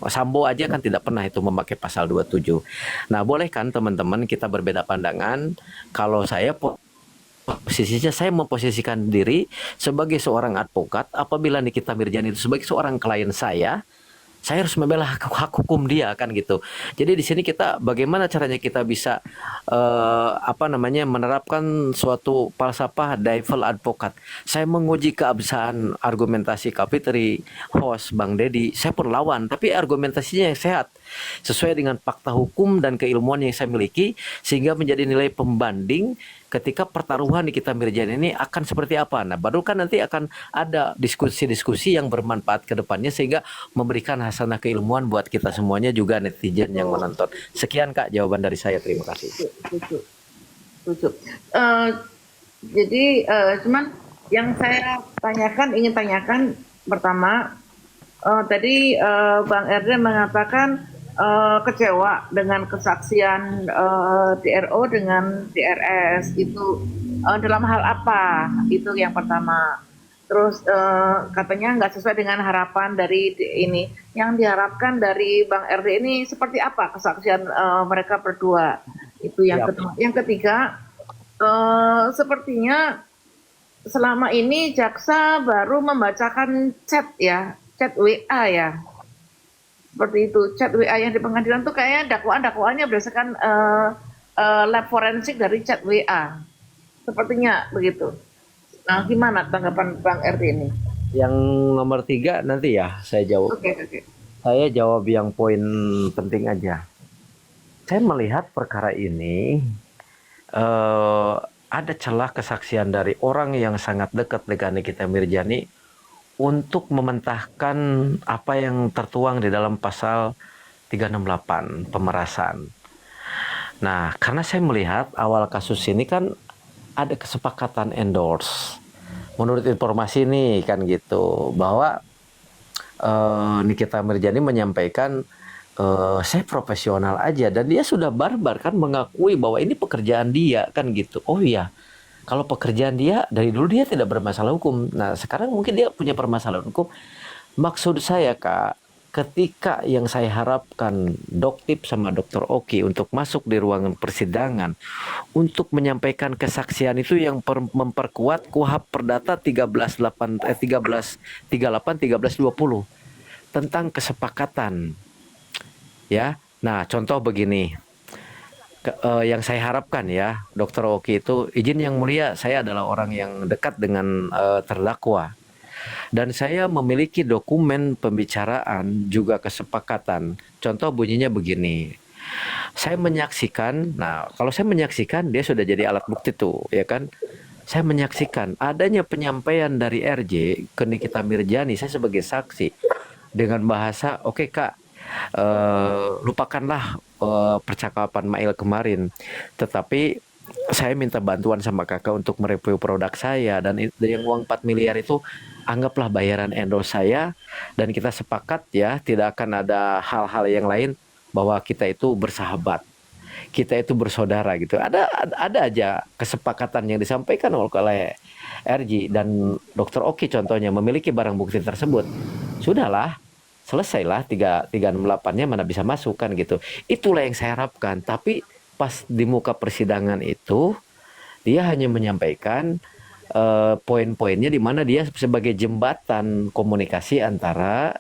Speaker 6: Sambo aja kan tidak pernah itu memakai pasal 27. Nah, boleh kan teman-teman kita berbeda pandangan. Kalau saya posisinya, saya memposisikan diri sebagai seorang advokat. Apabila Nikita Mirjani itu sebagai seorang klien saya saya harus membela hak hukum dia kan gitu. Jadi di sini kita bagaimana caranya kita bisa menerapkan suatu falsafah devil advocate. Saya menguji keabsahan argumentasi Kak Fitri, host Bang Dedi, saya pun lawan, tapi argumentasinya yang sehat sesuai dengan fakta hukum dan keilmuan yang saya miliki sehingga menjadi nilai pembanding ketika pertaruhan di Kita Mirjani ini akan seperti apa. Nah, baru kan nanti akan ada diskusi-diskusi yang bermanfaat ke depannya sehingga memberikan hasanah keilmuan buat kita semuanya juga netizen yang menonton. Sekian Kak jawaban dari saya. Terima kasih.
Speaker 7: Setuju. Setuju. Jadi cuman yang saya ingin tanyakan pertama, tadi Bang Erde mengatakan kecewa dengan kesaksian DRO dengan DRS itu dalam hal apa? Itu yang pertama. Terus katanya nggak sesuai dengan harapan dari ini. Yang diharapkan dari Bang RD ini seperti apa kesaksian mereka berdua? Itu yang kedua. Yang ketiga, sepertinya selama ini jaksa baru membacakan chat WA ya. Seperti itu, chat WA yang di pengadilan tuh kayaknya dakwaannya berdasarkan lab forensik dari chat WA. Sepertinya begitu. Nah, gimana tanggapan Bang RT ini?
Speaker 6: Yang nomor 3 nanti ya saya jawab.
Speaker 7: Oke.
Speaker 6: Saya jawab yang poin penting aja. Saya melihat perkara ini ada celah kesaksian dari orang yang sangat dekat dengan Nikita Mirjani untuk mementahkan apa yang tertuang di dalam pasal 368 pemerasan. Nah, karena saya melihat awal kasus ini kan ada kesepakatan endorse. Menurut informasi ini kan gitu bahwa Nikita Mirjani menyampaikan saya profesional aja dan dia sudah barbar kan mengakui bahwa ini pekerjaan dia kan gitu. Oh iya. Kalau pekerjaan dia, dari dulu dia tidak bermasalah hukum. Nah, sekarang mungkin dia punya permasalahan hukum. Maksud saya, Kak, ketika yang saya harapkan Doktip sama Dr. Oki untuk masuk di ruangan persidangan, untuk menyampaikan kesaksian itu yang memperkuat KUHP Perdata 1338-1320 tentang kesepakatan. Ya, nah contoh begini. Yang saya harapkan ya, Dr. Oki itu izin yang mulia, saya adalah orang yang dekat dengan terdakwa dan saya memiliki dokumen pembicaraan juga kesepakatan. Contoh bunyinya begini. Saya menyaksikan, nah kalau saya menyaksikan dia sudah jadi alat bukti tuh, ya kan? Saya menyaksikan adanya penyampaian dari RJ ke Nikita Mirjani, saya sebagai saksi dengan bahasa, oke Kak, lupakanlah percakapan Mail kemarin, tetapi saya minta bantuan sama kakak untuk mereview produk saya dan yang uang 4 miliar itu anggaplah bayaran endorse saya dan kita sepakat ya tidak akan ada hal-hal yang lain bahwa kita itu bersahabat, kita itu bersaudara gitu. Ada aja kesepakatan yang disampaikan oleh RJ dan Dr. Oki contohnya memiliki barang bukti tersebut. Sudahlah, selesailah 368-nya mana bisa masuk kan gitu. Itulah yang saya harapkan. Tapi pas di muka persidangan itu dia hanya menyampaikan poin-poinnya di mana dia sebagai jembatan komunikasi antara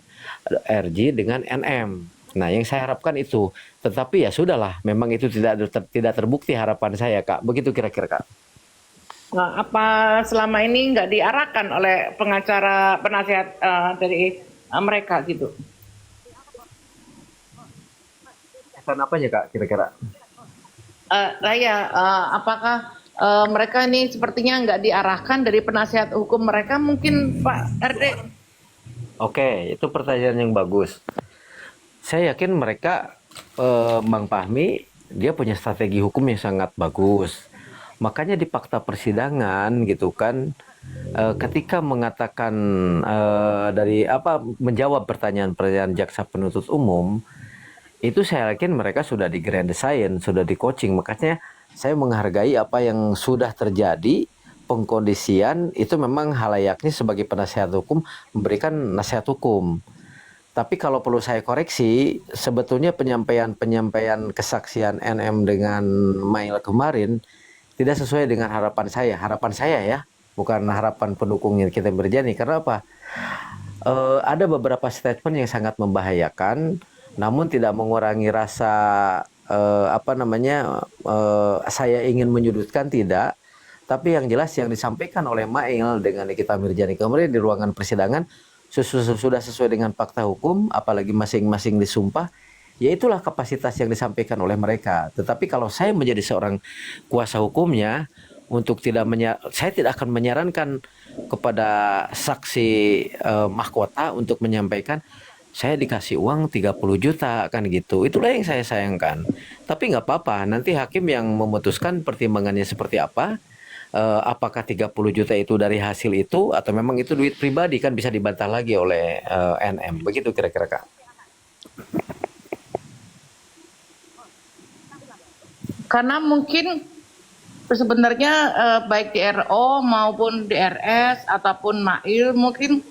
Speaker 6: RJ dengan NM. Nah, yang saya harapkan itu. Tetapi ya sudahlah, memang itu tidak terbukti harapan saya, Kak. Begitu kira-kira, Kak.
Speaker 7: Nah, apa selama ini nggak diarahkan oleh penasihat dari mereka gitu?
Speaker 6: Apa aja Kak kira-kira?
Speaker 7: Apakah mereka ini sepertinya nggak diarahkan dari penasihat hukum mereka mungkin Pak RD?
Speaker 6: Oke, itu pertanyaan yang bagus. Saya yakin mereka Bang Fahmi dia punya strategi hukum yang sangat bagus. Makanya di fakta persidangan gitu kan ketika mengatakan menjawab pertanyaan-pertanyaan jaksa penuntut umum itu saya yakin mereka sudah di grand design, sudah di coaching. Makanya saya menghargai apa yang sudah terjadi pengkondisian itu memang halayaknya sebagai penasihat hukum memberikan nasihat hukum. Tapi kalau perlu saya koreksi, sebetulnya penyampaian kesaksian NM dengan Mail kemarin tidak sesuai dengan harapan saya. Harapan saya ya, bukan harapan pendukungnya Kita Mirjani. Karena apa? ada beberapa statement yang sangat membahayakan, namun tidak mengurangi rasa saya ingin menyudutkan tidak. Tapi yang jelas yang disampaikan oleh Mail dengan Nikita Mirjani kemarin di ruangan persidangan sudah sesuai dengan fakta hukum, apalagi masing-masing disumpah. Ya itulah kapasitas yang disampaikan oleh mereka. Tetapi kalau saya menjadi seorang kuasa hukumnya, saya tidak akan menyarankan kepada saksi mahkota untuk menyampaikan saya dikasih uang 30 juta kan gitu. Itulah yang saya sayangkan. Tapi nggak apa-apa, nanti hakim yang memutuskan pertimbangannya seperti apa. Apakah 30 juta itu dari hasil itu atau memang itu duit pribadi, kan bisa dibantah lagi oleh NM. Begitu kira-kira Kak.
Speaker 7: Karena mungkin sebenarnya baik DRO maupun DRS ataupun Mail mungkin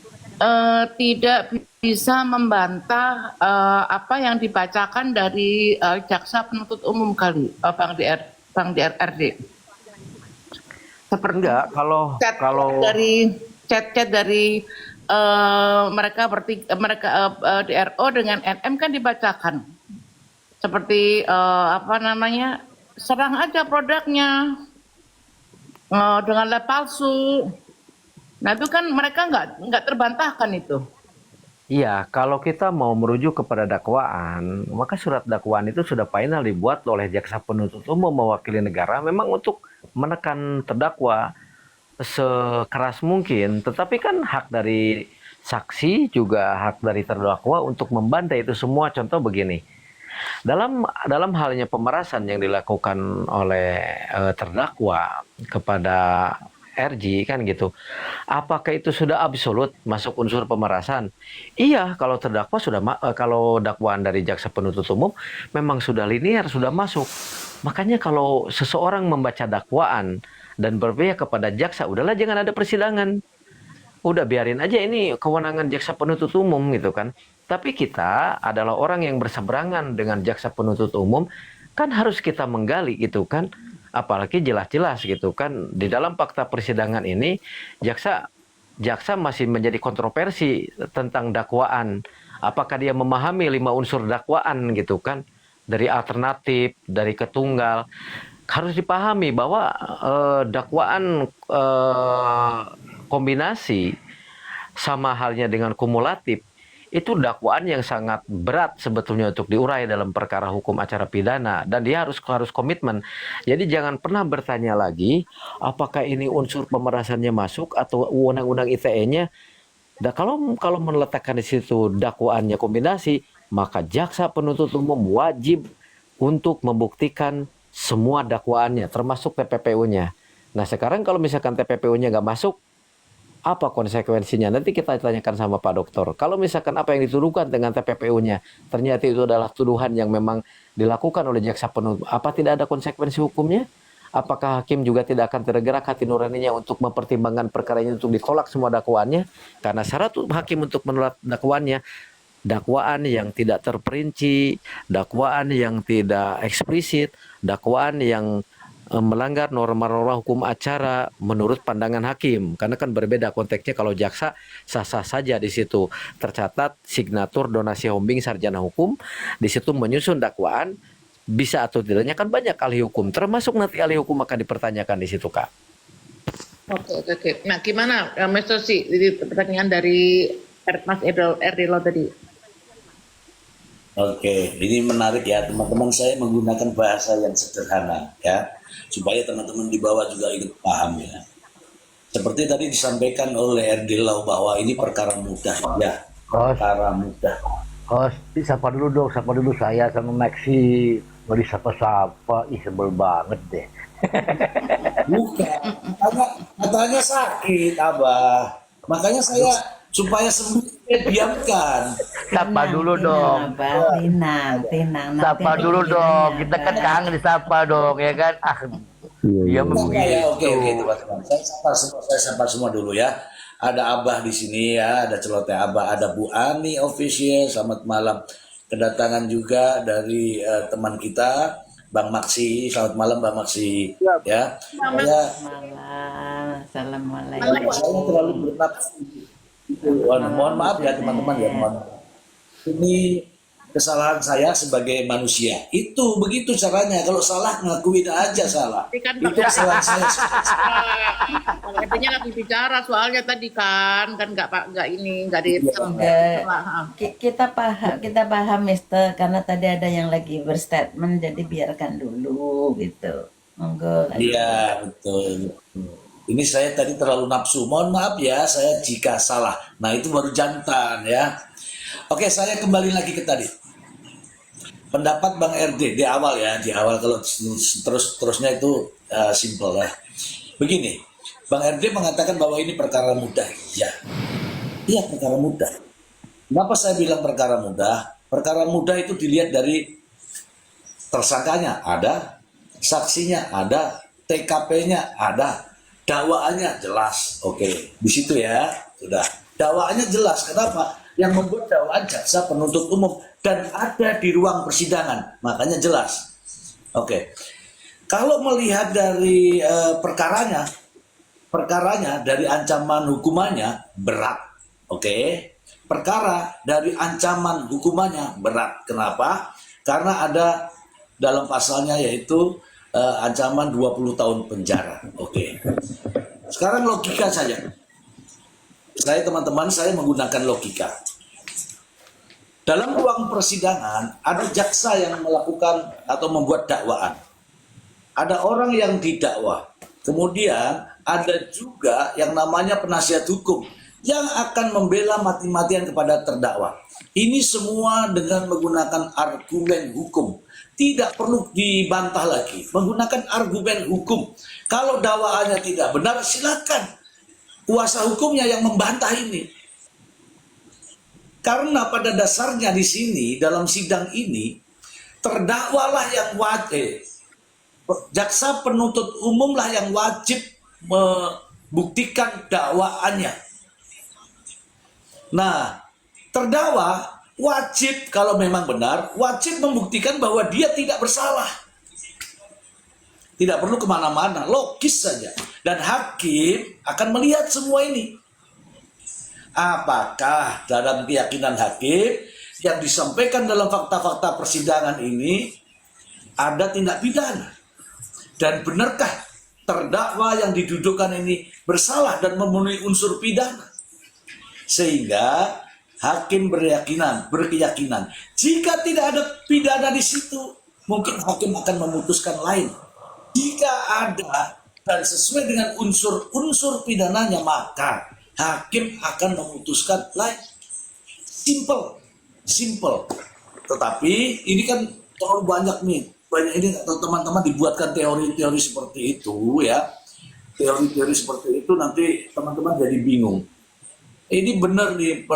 Speaker 7: tidak bisa membantah apa yang dibacakan dari jaksa penuntut umum kali, Bang DRRD. Seperti
Speaker 6: Enggak, kalau
Speaker 7: chat dari mereka DRO dengan NM kan dibacakan seperti serang aja produknya dengan lab palsu. Nah itu kan mereka nggak terbantahkan itu.
Speaker 6: Iya, kalau kita mau merujuk kepada dakwaan, maka surat dakwaan itu sudah final dibuat oleh jaksa penuntut umum mewakili negara memang untuk menekan terdakwa sekeras mungkin. Tetapi kan hak dari saksi juga hak dari terdakwa untuk membantah itu semua. Contoh begini, dalam halnya pemerasan yang dilakukan oleh terdakwa kepada RG kan gitu. Apakah itu sudah absolut masuk unsur pemerasan? Iya, kalau terdakwa kalau dakwaan dari jaksa penuntut umum memang sudah linear, sudah masuk. Makanya kalau seseorang membaca dakwaan dan berpihak kepada jaksa, udahlah jangan ada persidangan. Udah biarin aja ini kewenangan jaksa penuntut umum gitu kan. Tapi kita adalah orang yang berseberangan dengan jaksa penuntut umum, kan harus kita menggali gitu kan. Apalagi jelas-jelas gitu kan di dalam fakta persidangan ini jaksa masih menjadi kontroversi tentang dakwaan. Apakah dia memahami 5 unsur dakwaan gitu kan, dari alternatif, dari ketunggal. Harus dipahami bahwa dakwaan kombinasi sama halnya dengan kumulatif itu dakwaan yang sangat berat sebetulnya untuk diurai dalam perkara hukum acara pidana, dan dia harus komitmen. Jadi jangan pernah bertanya lagi apakah ini unsur pemerasannya masuk atau undang-undang ITE-nya. Kalau meletakkan di situ dakwaannya kombinasi, maka jaksa penuntut umum wajib untuk membuktikan semua dakwaannya termasuk TPPU-nya. Nah sekarang kalau misalkan TPPU-nya nggak masuk, apa konsekuensinya? Nanti kita tanyakan sama Pak Dokter. Kalau misalkan apa yang dituduhkan dengan TPPU-nya, ternyata itu adalah tuduhan yang memang dilakukan oleh jaksa penuntut, apa tidak ada konsekuensi hukumnya? Apakah hakim juga tidak akan tergerak hati nuraninya untuk mempertimbangkan perkara ini untuk ditolak semua dakwaannya? Karena syarat hakim untuk menolak dakwaannya, dakwaan yang tidak terperinci, dakwaan yang tidak eksplisit, dakwaan yang melanggar norma-norma hukum acara menurut pandangan hakim, karena kan berbeda konteksnya. Kalau jaksa sah-sah saja di situ tercatat signatur donasi hombing sarjana hukum, di situ menyusun dakwaan, bisa atau tidaknya kan banyak ahli hukum, termasuk nanti ahli hukum akan dipertanyakan di situ Kak.
Speaker 7: Oke. Nah gimana Mas Tosi, pertanyaan dari Mas Erdilo tadi?
Speaker 4: Oke, ini menarik ya teman-teman. Saya menggunakan bahasa yang sederhana ya, supaya teman-teman di bawah juga ikut paham ya. Seperti tadi disampaikan oleh Erdilo bahwa ini perkara mudah ya, perkara mudah.
Speaker 10: Sapa dulu dong, sapa dulu saya sama Maxi. Mau disapa-sapa, sebel banget deh.
Speaker 4: Bukan, katanya sakit Abah. Makanya saya supaya sembuh diamkan.
Speaker 10: Sapa dulu dong.
Speaker 11: Tenang.
Speaker 10: Sapa dulu dong. Kita kan kangen disapa dong, ya kan? Dia begitu.
Speaker 4: Oke teman-teman. Saya sapa semua dulu ya. Ada Abah di sini ya, ada celoteh Abah, ada Bu Ani official. Selamat malam. Kedatangan juga dari teman kita Bang Maksi. Selamat malam Bang Maksi. Ya.
Speaker 11: Malam. Assalamualaikum.
Speaker 4: Saya terlalu bernafsu. Mohon maaf ya teman-teman ya, mohon maaf. Ini kesalahan saya sebagai manusia. Itu begitu caranya. Kalau salah ngakuin aja salah.
Speaker 7: Tapi kan
Speaker 4: Itu kesalahan saya.
Speaker 7: Kalau artinya lagi bicara soalnya tadi kan nggak ini nggak di
Speaker 11: Kita paham Mister, karena tadi ada yang lagi berstatement, jadi biarkan dulu gitu. Monggo.
Speaker 4: Iya betul. Ini saya tadi terlalu nafsu. Mohon maaf ya, saya jika salah. Nah itu baru jantan ya. Oke, saya kembali lagi ke tadi. Pendapat Bang RD di awal ya, di awal. Kalau terusnya itu simple ya. Begini, Bang RD mengatakan bahwa ini perkara mudah. Ya, iya perkara mudah. Kenapa saya bilang perkara mudah? Perkara mudah itu dilihat dari tersangkanya ada, saksinya ada, TKP-nya ada, dakwaannya jelas. Oke, di situ ya, sudah. Dakwaannya jelas. Kenapa? Yang membuat dakwaan jaksa penuntut umum dan ada di ruang persidangan, makanya jelas. Oke. Kalau melihat dari perkaranya dari ancaman hukumannya berat. Oke. Perkara dari ancaman hukumannya berat. Kenapa? Karena ada dalam pasalnya yaitu ancaman 20 tahun penjara. Oke. Sekarang logika saja. Saya teman-teman, saya menggunakan logika. Dalam ruang persidangan ada jaksa yang melakukan atau membuat dakwaan. Ada orang yang didakwa. Kemudian ada juga yang namanya penasihat hukum yang akan membela mati-matian kepada terdakwa. Ini semua dengan menggunakan argumen hukum. Tidak perlu dibantah lagi. Menggunakan argumen hukum. Kalau dakwaannya tidak benar, silakan kuasa hukumnya yang membantah ini. Karena pada dasarnya di sini dalam sidang ini terdakwalah yang wajib, jaksa penuntut umumlah yang wajib membuktikan dakwaannya. Nah, terdakwa wajib kalau memang benar wajib membuktikan bahwa dia tidak bersalah. Tidak perlu kemana-mana, logis saja. Dan hakim akan melihat semua ini. Apakah dalam keyakinan hakim yang disampaikan dalam fakta-fakta persidangan ini ada tindak pidana? Dan benarkah terdakwa yang didudukkan ini bersalah dan memenuhi unsur pidana? Sehingga hakim berkeyakinan jika tidak ada pidana di situ, mungkin hakim akan memutuskan lain. Jika ada dan sesuai dengan unsur-unsur pidananya, maka hakim akan memutuskan lain. Simple. Tetapi ini kan terlalu banyak nih. Banyak ini teman-teman dibuatkan teori-teori seperti itu ya. Teori-teori seperti itu nanti teman-teman jadi bingung. Ini benar nih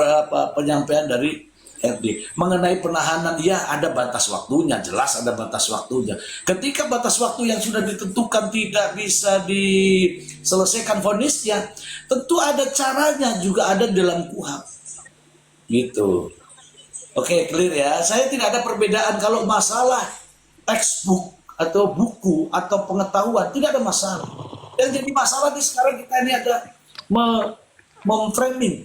Speaker 4: penyampaian dari RD. Mengenai penahanan, ya ada batas waktunya, jelas ada batas waktunya. Ketika batas waktu yang sudah ditentukan tidak bisa diselesaikan vonisnya, tentu ada caranya, juga ada dalam KUHP. Gitu. Oke, clear ya. Saya tidak ada perbedaan kalau masalah textbook atau buku atau pengetahuan, tidak ada masalah. Yang jadi masalah di sekarang kita ini ada memframing,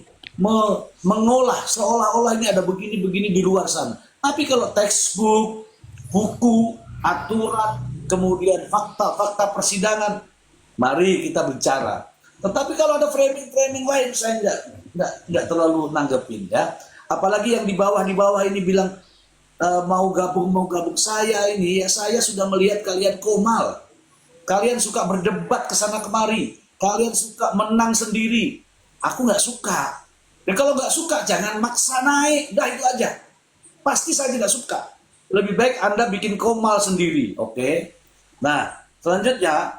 Speaker 4: mengolah seolah-olah ini ada begini-begini di luar sana. Tapi kalau textbook, buku, aturan, kemudian fakta-fakta persidangan, mari kita bicara. Tetapi kalau ada framing lain, saya nggak terlalu nanggepin ya. Apalagi yang di bawah ini bilang mau gabung saya ini ya, saya sudah melihat kalian komal, kalian suka berdebat kesana kemari, kalian suka menang sendiri. Aku nggak suka. Dan kalau nggak suka, jangan maksa naik. Udah itu aja. Pasti saya tidak suka. Lebih baik Anda bikin komal sendiri. Oke? Nah, selanjutnya,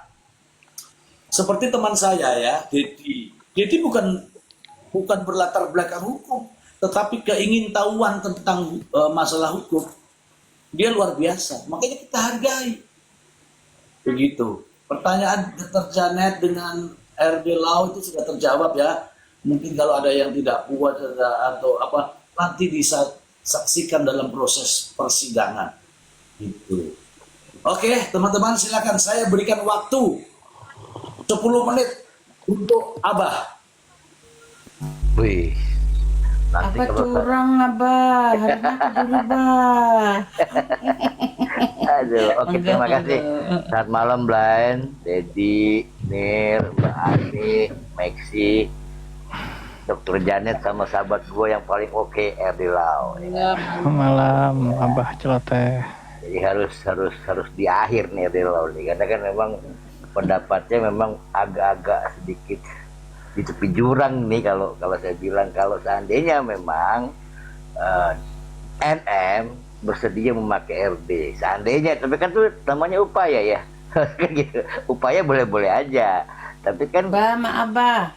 Speaker 4: seperti teman saya ya, Dedi. Dedi bukan berlatar belakang hukum, tetapi keingintahuan tentang masalah hukum. Dia luar biasa. Makanya kita hargai. Begitu. Pertanyaan Dr. Janet dengan RD Lau itu sudah terjawab ya. Mungkin kalau ada yang tidak puas atau apa, nanti bisa saksikan dalam proses persidangan. Gitu. Oke, teman-teman silakan saya berikan waktu 10 menit untuk Abah.
Speaker 10: Wih, nanti
Speaker 11: Apa
Speaker 10: kalau
Speaker 11: curang Abah? Harusnya aku jujur Bah.
Speaker 10: aduh, oke
Speaker 11: Enggak,
Speaker 10: terima kasih.
Speaker 11: enggak.
Speaker 10: Selamat malam Brian, Dedi, Nir, Mbak Ani, Maxi, Dokter Janet sama sahabat gue yang paling oke, Erdi Lau. Ya.
Speaker 1: Malam Abah Celoteh.
Speaker 10: Jadi harus di akhir nih Erdi Lau nih, karena kan memang pendapatnya memang agak-agak sedikit di tepi jurang nih kalau saya bilang kalau seandainya memang NM bersedia memakai RD, seandainya, tapi kan tuh namanya upaya ya, kan gitu. Upaya boleh-boleh aja, tapi kan
Speaker 11: Maaf Bah.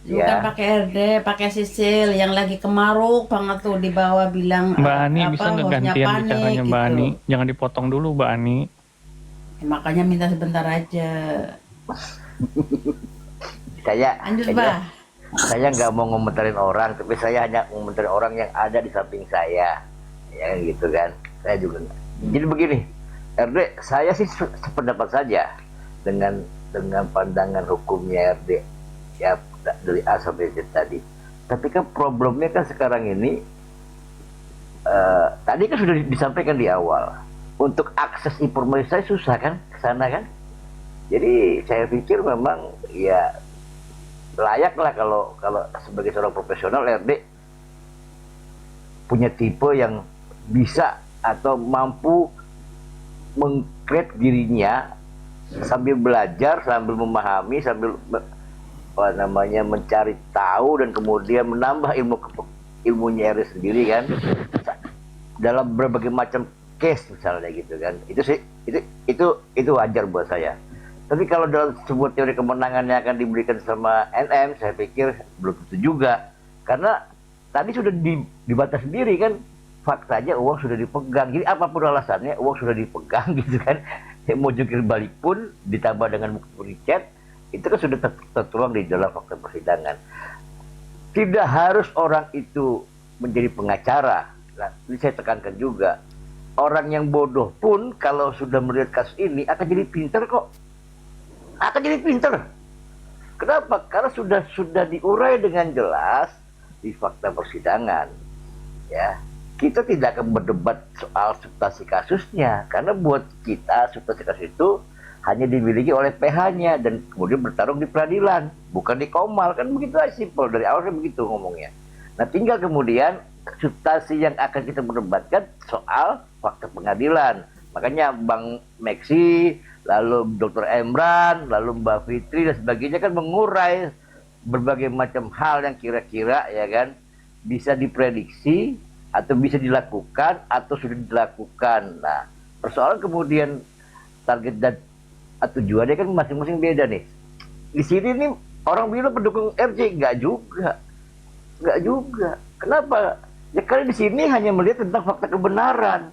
Speaker 11: Bukan
Speaker 10: ya.
Speaker 11: pakai RD, pakai Sisil yang lagi kemaruk banget tuh di bawah bilang
Speaker 1: Mbak Ani bisa nggak
Speaker 11: hostnya
Speaker 1: gantian
Speaker 11: panik
Speaker 1: bicaranya Mbak
Speaker 11: gitu.
Speaker 1: Ani? Jangan dipotong dulu Mbak Ani.
Speaker 11: Ya, makanya minta sebentar aja. Lanjut Bah.
Speaker 10: Saya nggak mau ngomentarin orang, tapi saya hanya ngomentarin orang yang ada di samping saya, ya kan gitu kan. Saya juga nggak. Jadi begini, RD, saya sih sependapat saja dengan pandangan hukumnya RD, ya dari A sampai Z tadi. Tapi kan problemnya kan sekarang ini, tadi kan sudah disampaikan di awal, untuk akses informasi saya susah kan ke sana kan. Jadi saya pikir memang ya layaklah kalau sebagai seorang profesional RD punya tipe yang bisa atau mampu meng-create dirinya sambil belajar, sambil memahami, sambil mencari tahu dan kemudian menambah ilmunya RD sendiri kan dalam berbagai macam case misalnya gitu kan. Itu wajar buat saya. Tapi kalau dalam sebuah teori kemenangan yang akan diberikan sama NM, saya pikir belum tentu juga. Karena tadi sudah dibatas sendiri kan, faktanya uang sudah dipegang. Jadi apapun alasannya, uang sudah dipegang gitu kan. Mau jungkir balik pun ditambah dengan bukti chat, itu kan sudah tertuang di dalam fakta persidangan. Tidak harus orang itu menjadi pengacara. Nah, ini saya tekankan juga. Orang yang bodoh pun kalau sudah melihat kasus ini akan jadi pintar kok. Akan jadi pintar. Kenapa? Karena sudah diurai dengan jelas di fakta persidangan. Ya, kita tidak akan berdebat soal substansi kasusnya, karena buat kita substansi kasus itu hanya dimiliki oleh PH-nya dan kemudian bertarung di peradilan, bukan di Komal, kan begitu aja, simpel dari awalnya begitu ngomongnya. Nah, tinggal kemudian substansi yang akan kita berdebatkan soal fakta pengadilan. Makanya Bang Maxi, lalu Dr. Emran, lalu Mbak Fitri dan sebagainya kan mengurai berbagai macam hal yang kira-kira ya kan bisa diprediksi atau bisa dilakukan atau sudah dilakukan. Nah, persoalan kemudian target dan tujuannya kan masing-masing beda nih. Di sini nih orang bilang pendukung RJ, nggak juga. Kenapa? Ya karena di sini hanya melihat tentang fakta kebenaran,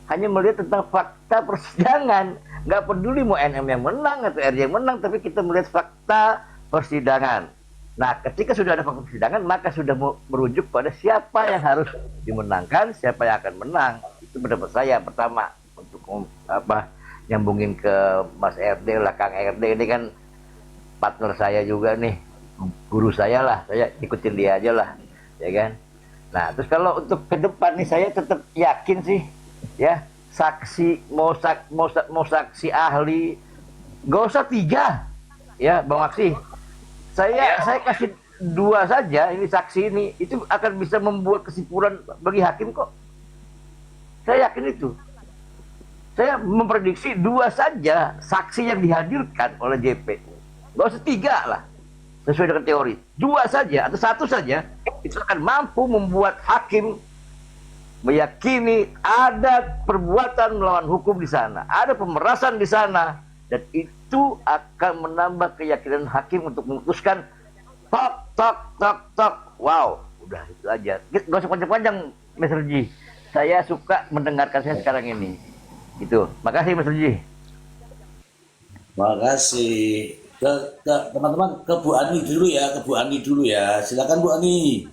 Speaker 10: hanya melihat tentang fakta persidangan. Nggak peduli mau NM yang menang atau RJ yang menang, tapi kita melihat fakta persidangan. Nah, ketika sudah ada fakta persidangan, maka sudah merujuk pada siapa yang harus dimenangkan, siapa yang akan menang. Itu pendapat saya pertama untuk nyambungin ke Mas RD lah, Kang RD ini kan partner saya juga nih, guru saya lah, saya ikutin dia aja lah, ya kan. Nah, terus kalau untuk ke depan nih saya tetap yakin sih, ya saksi mau saksi ahli, gak usah 3, ya Bang Maksi. Saya kasih 2 saja, ini saksi ini itu akan bisa membuat kesimpulan bagi hakim kok. Saya yakin itu. Saya memprediksi 2 saja saksi yang dihadirkan oleh JP. Gak usah 3 lah, sesuai dengan teori. 2 saja atau 1 saja itu akan mampu membuat hakim meyakini ada perbuatan melawan hukum di sana, ada pemerasan di sana, dan itu akan menambah keyakinan hakim untuk memutuskan tok. Wow, udah itu aja. Gak usah panjang-panjang, Mr. G. Saya suka mendengarkan saya sekarang ini. Gitu. Makasih, Mr. G.
Speaker 4: Makasih. Ke teman-teman, ke Bu Ani dulu ya. Silakan Bu Ani.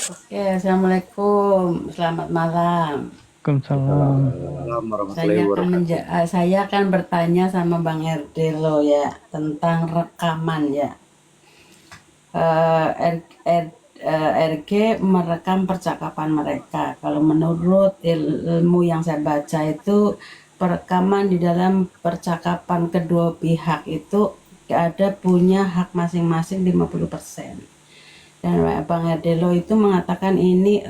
Speaker 11: Oke, Assalamualaikum, selamat malam.
Speaker 1: Waalaikumsalam.
Speaker 11: Saya akan bertanya sama Bang RD lo ya tentang rekaman ya. RG merekam percakapan mereka. Kalau menurut ilmu yang saya baca itu perekaman di dalam percakapan kedua pihak itu ada punya hak masing-masing 50%. Dan Bang Erdelo itu mengatakan ini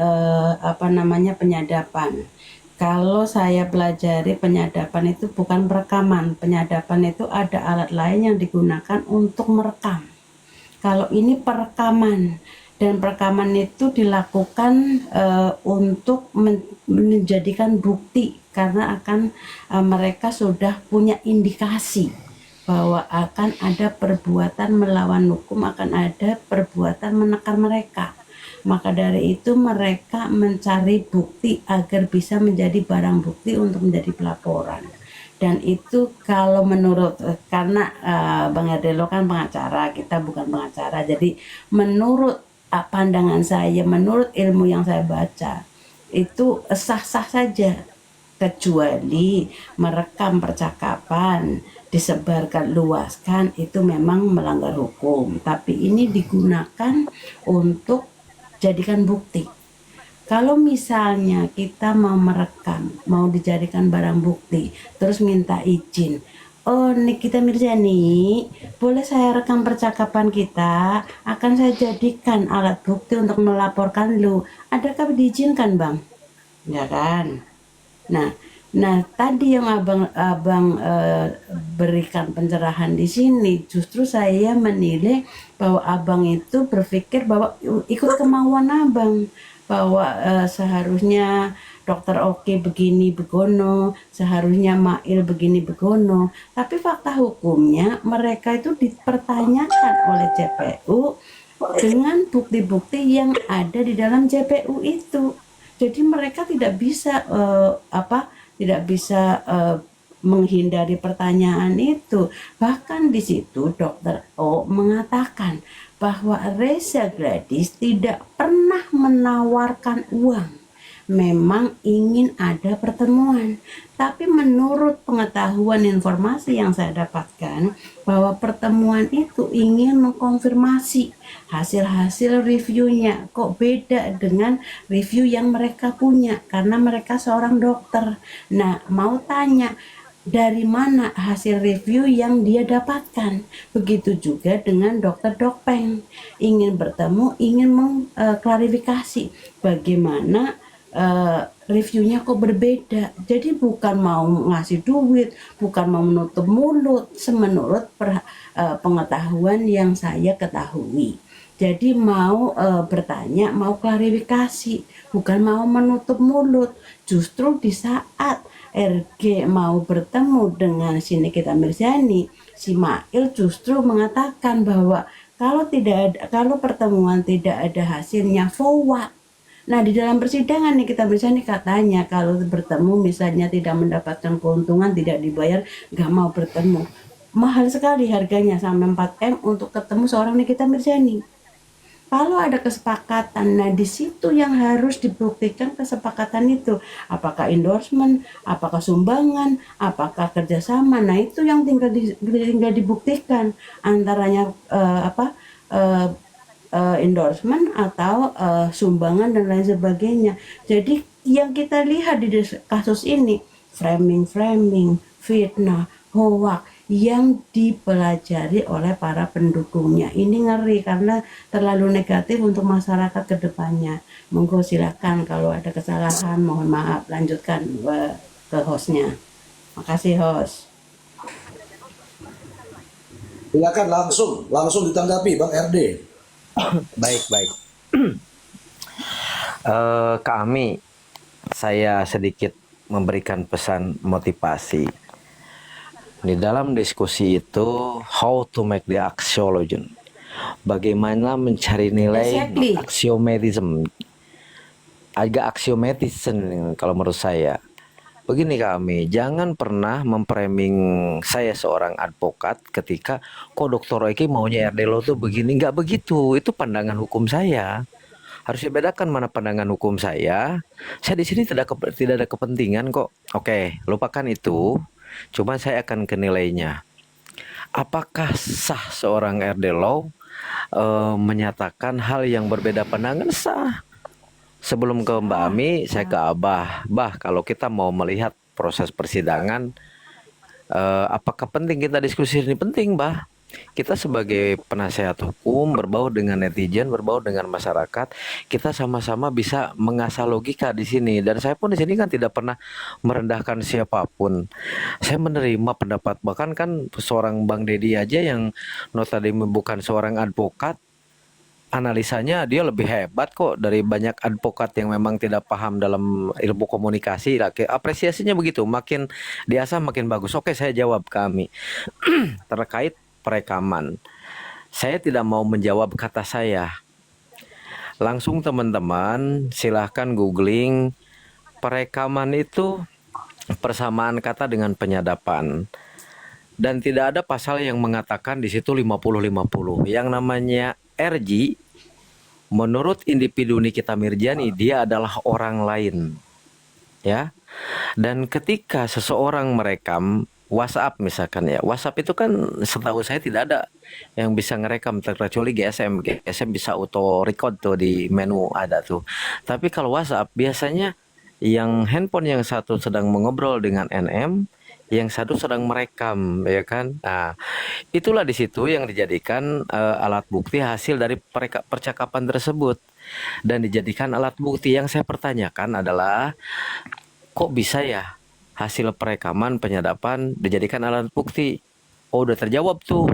Speaker 11: penyadapan. Kalau saya pelajari penyadapan itu bukan perekaman. Penyadapan itu ada alat lain yang digunakan untuk merekam. Kalau ini perekaman, dan perekaman itu dilakukan untuk menjadikan bukti karena akan mereka sudah punya indikasi bahwa akan ada perbuatan melawan hukum, akan ada perbuatan menekan mereka. Maka dari itu mereka mencari bukti agar bisa menjadi barang bukti untuk menjadi pelaporan. Dan itu kalau menurut, karena Bang Erdelo kan pengacara, kita bukan pengacara, jadi menurut pandangan saya, menurut ilmu yang saya baca, itu sah-sah saja, kecuali merekam percakapan, disebarkan luaskan, itu memang melanggar hukum. Tapi ini digunakan untuk jadikan bukti. Kalau misalnya kita mau merekam, mau dijadikan barang bukti, terus minta izin, oh Nikita Mirzani, boleh saya rekam percakapan kita, akan saya jadikan alat bukti untuk melaporkan lu. Adakah diizinkan, Bang? Ya kan? Nah, tadi yang abang berikan pencerahan di sini, justru saya menilai bahwa abang itu berpikir bahwa ikut kemauan abang, bahwa seharusnya Dokter Oki begini begono, seharusnya Mail begini begono. Tapi fakta hukumnya mereka itu dipertanyakan oleh JPU dengan bukti-bukti yang ada di dalam JPU itu. Jadi mereka tidak bisa menghindari pertanyaan itu. Bahkan di situ Dokter O mengatakan bahwa Reza Gladys tidak pernah menawarkan uang. Memang ingin ada pertemuan. Tapi menurut pengetahuan informasi yang saya dapatkan, bahwa pertemuan itu ingin mengkonfirmasi hasil-hasil reviewnya. Kok beda dengan review yang mereka punya, karena mereka seorang dokter. Nah, mau tanya, dari mana hasil review yang dia dapatkan? Begitu juga dengan Dokter Dokpeng, ingin bertemu, ingin mengklarifikasi bagaimana reviewnya kok berbeda. Jadi bukan mau ngasih duit, bukan mau menutup mulut, semenurut pengetahuan yang saya ketahui. Jadi mau bertanya, mau klarifikasi, bukan mau menutup mulut. Justru di saat RG mau bertemu dengan si Nikita Mirzani, si Mail justru mengatakan bahwa kalau pertemuan tidak ada hasilnya, forward. Nah, di dalam persidangan nih kita Mirzani katanya kalau bertemu misalnya tidak mendapatkan keuntungan, tidak dibayar, nggak mau bertemu. Mahal sekali harganya, sampai 4M untuk ketemu seorang Nikita Mirzani. Kalau ada kesepakatan, nah di situ yang harus dibuktikan kesepakatan itu. Apakah endorsement, apakah sumbangan, apakah kerjasama. Nah itu yang tinggal dibuktikan. Antaranya endorsement atau sumbangan dan lain sebagainya. Jadi yang kita lihat di kasus ini, framing, fitnah, hoax yang dipelajari oleh para pendukungnya. Ini ngeri karena terlalu negatif untuk masyarakat ke depannya. Monggo silakan kalau ada kesalahan, mohon maaf, lanjutkan ke hostnya. Makasih host.
Speaker 4: Silakan langsung ditanggapi Bang RD.
Speaker 6: Baik. Kak Ami, saya sedikit memberikan pesan motivasi. Di dalam diskusi itu, how to make the axiology. Bagaimana mencari nilai aksiometism. Agak aksiometis kalau menurut saya. Begini kami, jangan pernah memframing saya seorang advokat ketika kok Dr. Oki maunya Erdelo tuh begini. Nggak begitu, itu pandangan hukum saya. Harus dibedakan mana pandangan hukum saya. Saya di sini tidak ada kepentingan kok. Oke, lupakan itu. Cuma saya akan ke nilainya. Apakah sah seorang Erdelo menyatakan hal yang berbeda pandangan sah. Sebelum ke Mbak Ami, saya ke Abah. Bah, kalau kita mau melihat proses persidangan, apakah penting kita diskusi ini? Penting, Bah. Kita sebagai penasehat hukum berbaur dengan netizen, berbaur dengan masyarakat, kita sama-sama bisa mengasah logika di sini. Dan saya pun di sini kan tidak pernah merendahkan siapapun. Saya menerima pendapat, bahkan kan seorang Bang Deddy aja yang notabene bukan seorang advokat, analisanya dia lebih hebat kok dari banyak advokat yang memang tidak paham dalam ilmu komunikasi. Apresiasinya begitu, makin diasah makin bagus. Oke, saya jawab kami terkait perekaman. Saya tidak mau menjawab kata saya. Langsung teman-teman silahkan googling perekaman itu persamaan kata dengan penyadapan. Dan tidak ada pasal yang mengatakan di situ 50-50. Yang namanya RG, menurut individu Nikita Mirjani, dia adalah orang lain. Ya. Dan ketika seseorang merekam WhatsApp misalkan ya, WhatsApp itu kan setahu saya tidak ada yang bisa ngerekam terkecuali GSM. GSM bisa auto record tuh di menu ada tuh. Tapi kalau WhatsApp biasanya yang handphone yang satu sedang mengobrol dengan NM, yang satu sedang merekam, ya kan? Nah, itulah di situ yang dijadikan alat bukti hasil dari percakapan tersebut dan dijadikan alat bukti. Yang saya pertanyakan adalah kok bisa ya hasil perekaman penyadapan dijadikan alat bukti? Oh, udah terjawab tuh.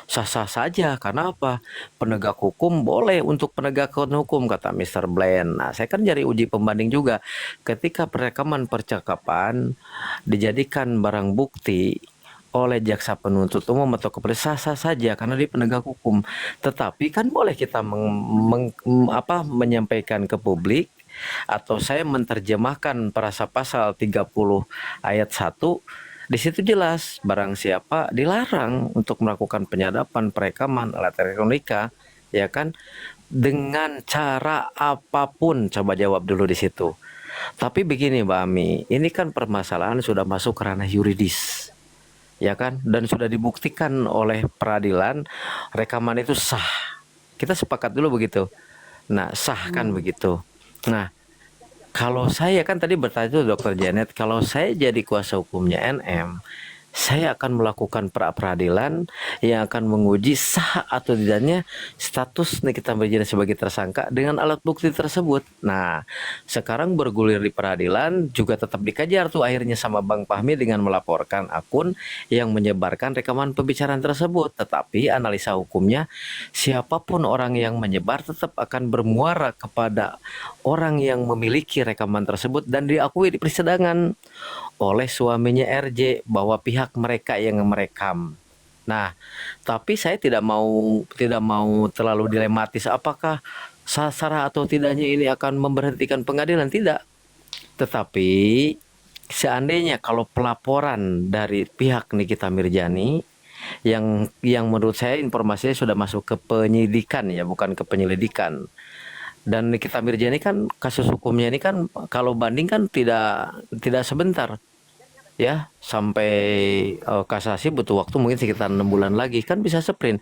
Speaker 6: Sah-sah saja. Karena apa? Penegak hukum boleh untuk penegakan hukum, kata Mr. Bland. Nah, saya kan cari uji pembanding juga. Ketika perekaman percakapan dijadikan barang bukti oleh jaksa penuntut umum atau kepolisian, sah-sah saja karena dia penegak hukum. Tetapi kan boleh kita menyampaikan ke publik, atau saya menerjemahkan perasa pasal 30 ayat 1, di situ jelas barang siapa dilarang untuk melakukan penyadapan, perekaman, alat elektronika, ya kan, dengan cara apapun. Coba jawab dulu di situ. Tapi begini Mbak Ami, ini kan permasalahan sudah masuk ke ranah yuridis, ya kan, dan sudah dibuktikan oleh peradilan rekaman itu sah. Kita sepakat dulu begitu. Nah, sah kan begitu. Nah, kalau saya kan tadi bertanya tuh Dokter Janet, kalau saya jadi kuasa hukumnya NM, saya akan melakukan pra-peradilan yang akan menguji sah atau tidaknya status Nikita Mirjani sebagai tersangka dengan alat bukti tersebut. Nah, sekarang bergulir di peradilan juga tetap dikejar tuh akhirnya sama Bang Fahmi dengan melaporkan akun yang menyebarkan rekaman pembicaraan tersebut. Tetapi analisa hukumnya, siapapun orang yang menyebar tetap akan bermuara kepada orang yang memiliki rekaman tersebut dan diakui di persidangan oleh suaminya RJ bahwa pihak mereka yang merekam. Nah, tapi saya tidak mau terlalu dilematis apakah sah atau tidaknya ini akan memberhentikan pengadilan, tidak. Tetapi seandainya kalau pelaporan dari pihak Nikita Mirjani yang menurut saya informasinya sudah masuk ke penyidikan ya, bukan ke penyelidikan. Dan Nikita Mirjani kan kasus hukumnya ini kan kalau banding kan tidak sebentar. Ya, sampai kasasi butuh waktu mungkin sekitar 6 bulan lagi, kan bisa sprint.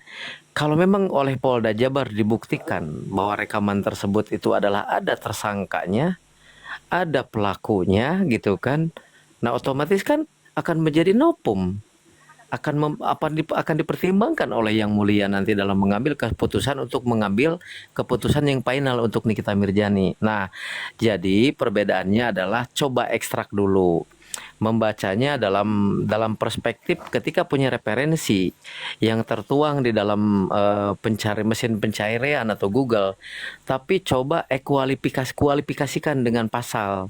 Speaker 6: Kalau memang oleh Polda Jabar dibuktikan bahwa rekaman tersebut itu adalah ada tersangkanya, ada pelakunya gitu kan. Nah, otomatis kan akan menjadi nopum. Akan dipertimbangkan oleh Yang Mulia nanti dalam mengambil keputusan untuk mengambil keputusan yang final untuk Nikita Mirjani. Nah, jadi perbedaannya adalah coba ekstrak dulu. Membacanya dalam perspektif ketika punya referensi yang tertuang di dalam mesin pencarian atau Google, tapi coba kualifikasikan dengan pasal.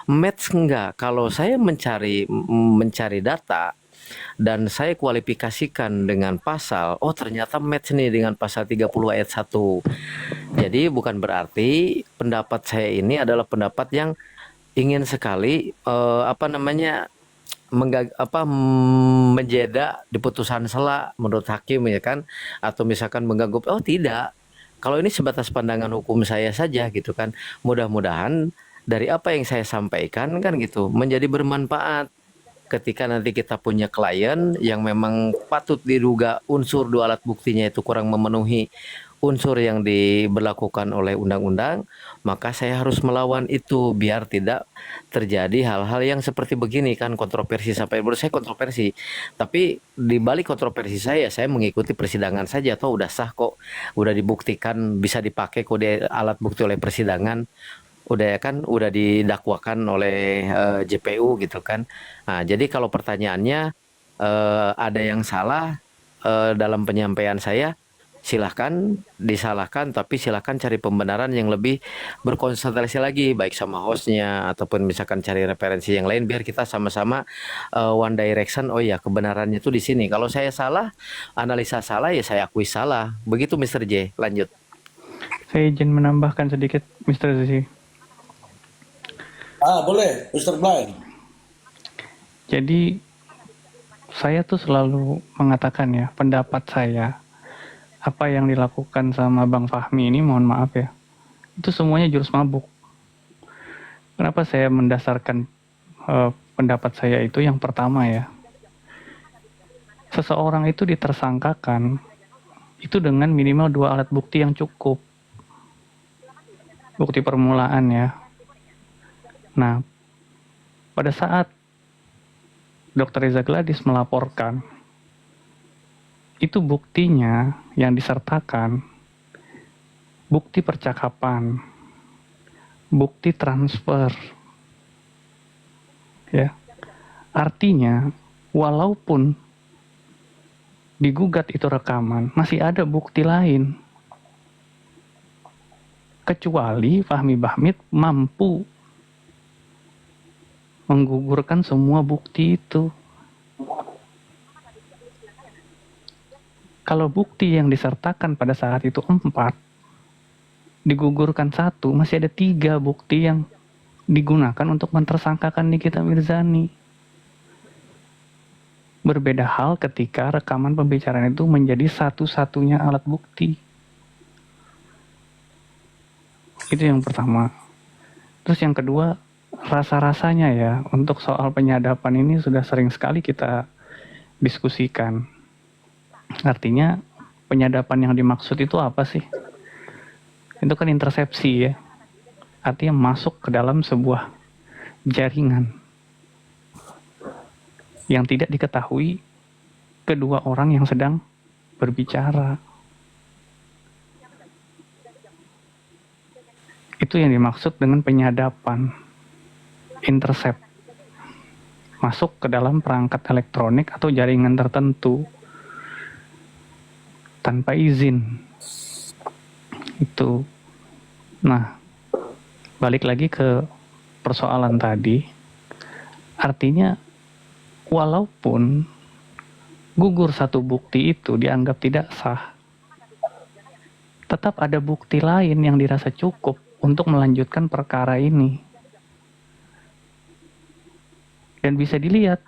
Speaker 6: Match enggak? Kalau saya mencari data dan saya kualifikasikan dengan pasal, oh ternyata match nih dengan pasal 30 ayat 1. Jadi bukan berarti pendapat saya ini adalah pendapat yang ingin sekali menjeda di putusan sela menurut hakim ya kan, atau misalkan mengganggu. Oh tidak, kalau ini sebatas pandangan hukum saya saja gitu kan. Mudah-mudahan dari apa yang saya sampaikan kan gitu menjadi bermanfaat ketika nanti kita punya klien yang memang patut diduga unsur dua alat buktinya itu kurang memenuhi unsur yang diberlakukan oleh undang-undang, maka saya harus melawan itu biar tidak terjadi hal-hal yang seperti begini kan, kontroversi. Sampai menurut saya kontroversi, tapi di balik kontroversi saya mengikuti persidangan saja, atau udah sah kok, udah dibuktikan bisa dipakai kode alat bukti oleh persidangan, udah ya kan, udah didakwakan oleh JPU gitu kan. Nah, jadi kalau pertanyaannya ada yang salah dalam penyampaian saya, silahkan disalahkan, tapi silahkan cari pembenaran yang lebih berkonsentrasi lagi, baik sama hostnya ataupun misalkan cari referensi yang lain, biar kita sama-sama one direction. Oh ya, kebenarannya tuh di sini. Kalau saya salah, analisa salah, ya saya akui salah. Begitu Mr. J, lanjut.
Speaker 1: Saya izin menambahkan sedikit, Mr. Z.
Speaker 4: Boleh, Mr. Blind.
Speaker 1: Jadi saya tuh selalu mengatakan ya, pendapat saya, apa yang dilakukan sama Bang Fahmi ini, mohon maaf ya, itu semuanya jurus mabuk. Kenapa saya mendasarkan pendapat saya itu? Yang pertama ya, seseorang itu ditersangkakan itu dengan minimal 2 alat bukti yang cukup. Bukti permulaan ya. Nah, pada saat Dr. Reza Gladys melaporkan, itu buktinya yang disertakan bukti percakapan, bukti transfer. Ya. Artinya, walaupun digugat itu rekaman, masih ada bukti lain. Kecuali Fahmi Bahmid mampu menggugurkan semua bukti itu. Kalau bukti yang disertakan pada saat itu 4, digugurkan 1, masih ada 3 bukti yang digunakan untuk mentersangkakan Nikita Mirzani. Berbeda hal ketika rekaman pembicaraan itu menjadi satu-satunya alat bukti. Itu yang pertama. Terus yang kedua, rasa-rasanya ya, untuk soal penyadapan ini sudah sering sekali kita diskusikan. Artinya penyadapan yang dimaksud itu apa sih? Itu kan intersepsi ya. Artinya masuk ke dalam sebuah jaringan yang tidak diketahui kedua orang yang sedang berbicara. Itu yang dimaksud dengan penyadapan. Intercept. Masuk ke dalam perangkat elektronik atau jaringan tertentu tanpa izin. Itu. Nah, balik lagi ke persoalan tadi. Artinya, walaupun gugur satu bukti itu dianggap tidak sah, tetap ada bukti lain yang dirasa cukup untuk melanjutkan perkara ini. Dan bisa dilihat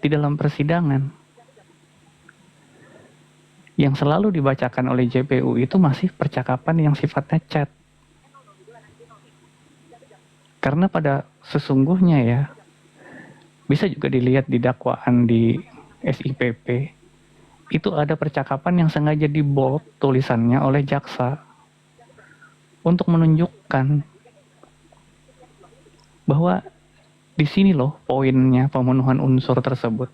Speaker 1: di dalam persidangan. Yang selalu dibacakan oleh JPU itu masih percakapan yang sifatnya chat. Karena pada sesungguhnya ya, bisa juga dilihat di dakwaan di SIPP, itu ada percakapan yang sengaja di-bold tulisannya oleh jaksa untuk menunjukkan bahwa di sini loh poinnya pemenuhan unsur tersebut.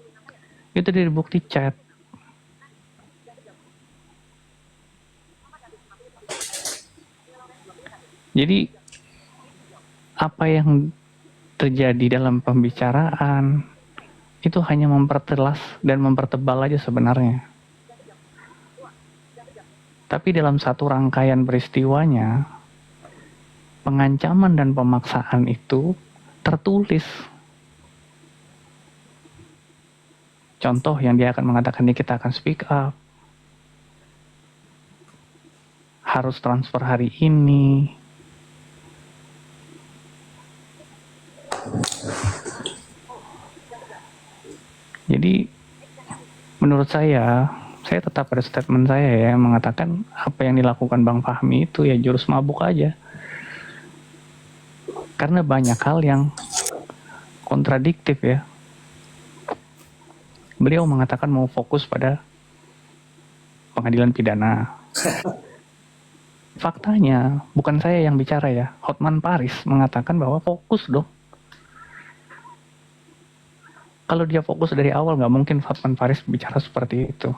Speaker 1: Itu dari bukti chat. Jadi apa yang terjadi dalam pembicaraan itu hanya mempertelas dan mempertebal aja sebenarnya. Tapi dalam satu rangkaian peristiwanya, pengancaman dan pemaksaan itu tertulis. Contoh yang dia akan mengatakan, ini kita akan speak up, harus transfer hari ini. Jadi menurut saya tetap pada statement saya ya, yang mengatakan apa yang dilakukan Bang Fahmi itu ya jurus mabuk aja. Karena banyak hal yang kontradiktif ya. Beliau mengatakan mau fokus pada pengadilan pidana. Faktanya, bukan saya yang bicara ya, Hotman Paris mengatakan bahwa fokus dong. Kalau dia fokus dari awal, nggak mungkin Hotman Paris bicara seperti itu.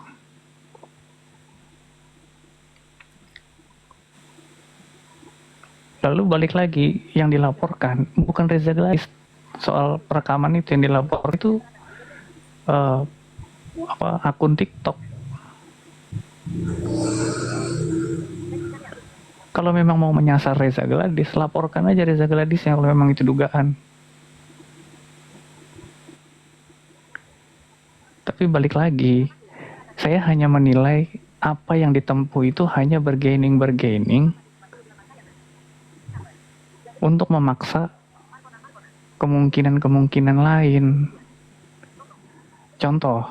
Speaker 1: Lalu balik lagi, yang dilaporkan bukan Reza Gladys. Soal perekaman itu yang dilaporkan itu akun TikTok. Kalau memang mau menyasar Reza Gladys, laporkan aja Reza Gladys yang kalau memang itu dugaan. Tapi balik lagi, saya hanya menilai apa yang ditempuh itu hanya bergaining untuk memaksa kemungkinan-kemungkinan lain. Contoh,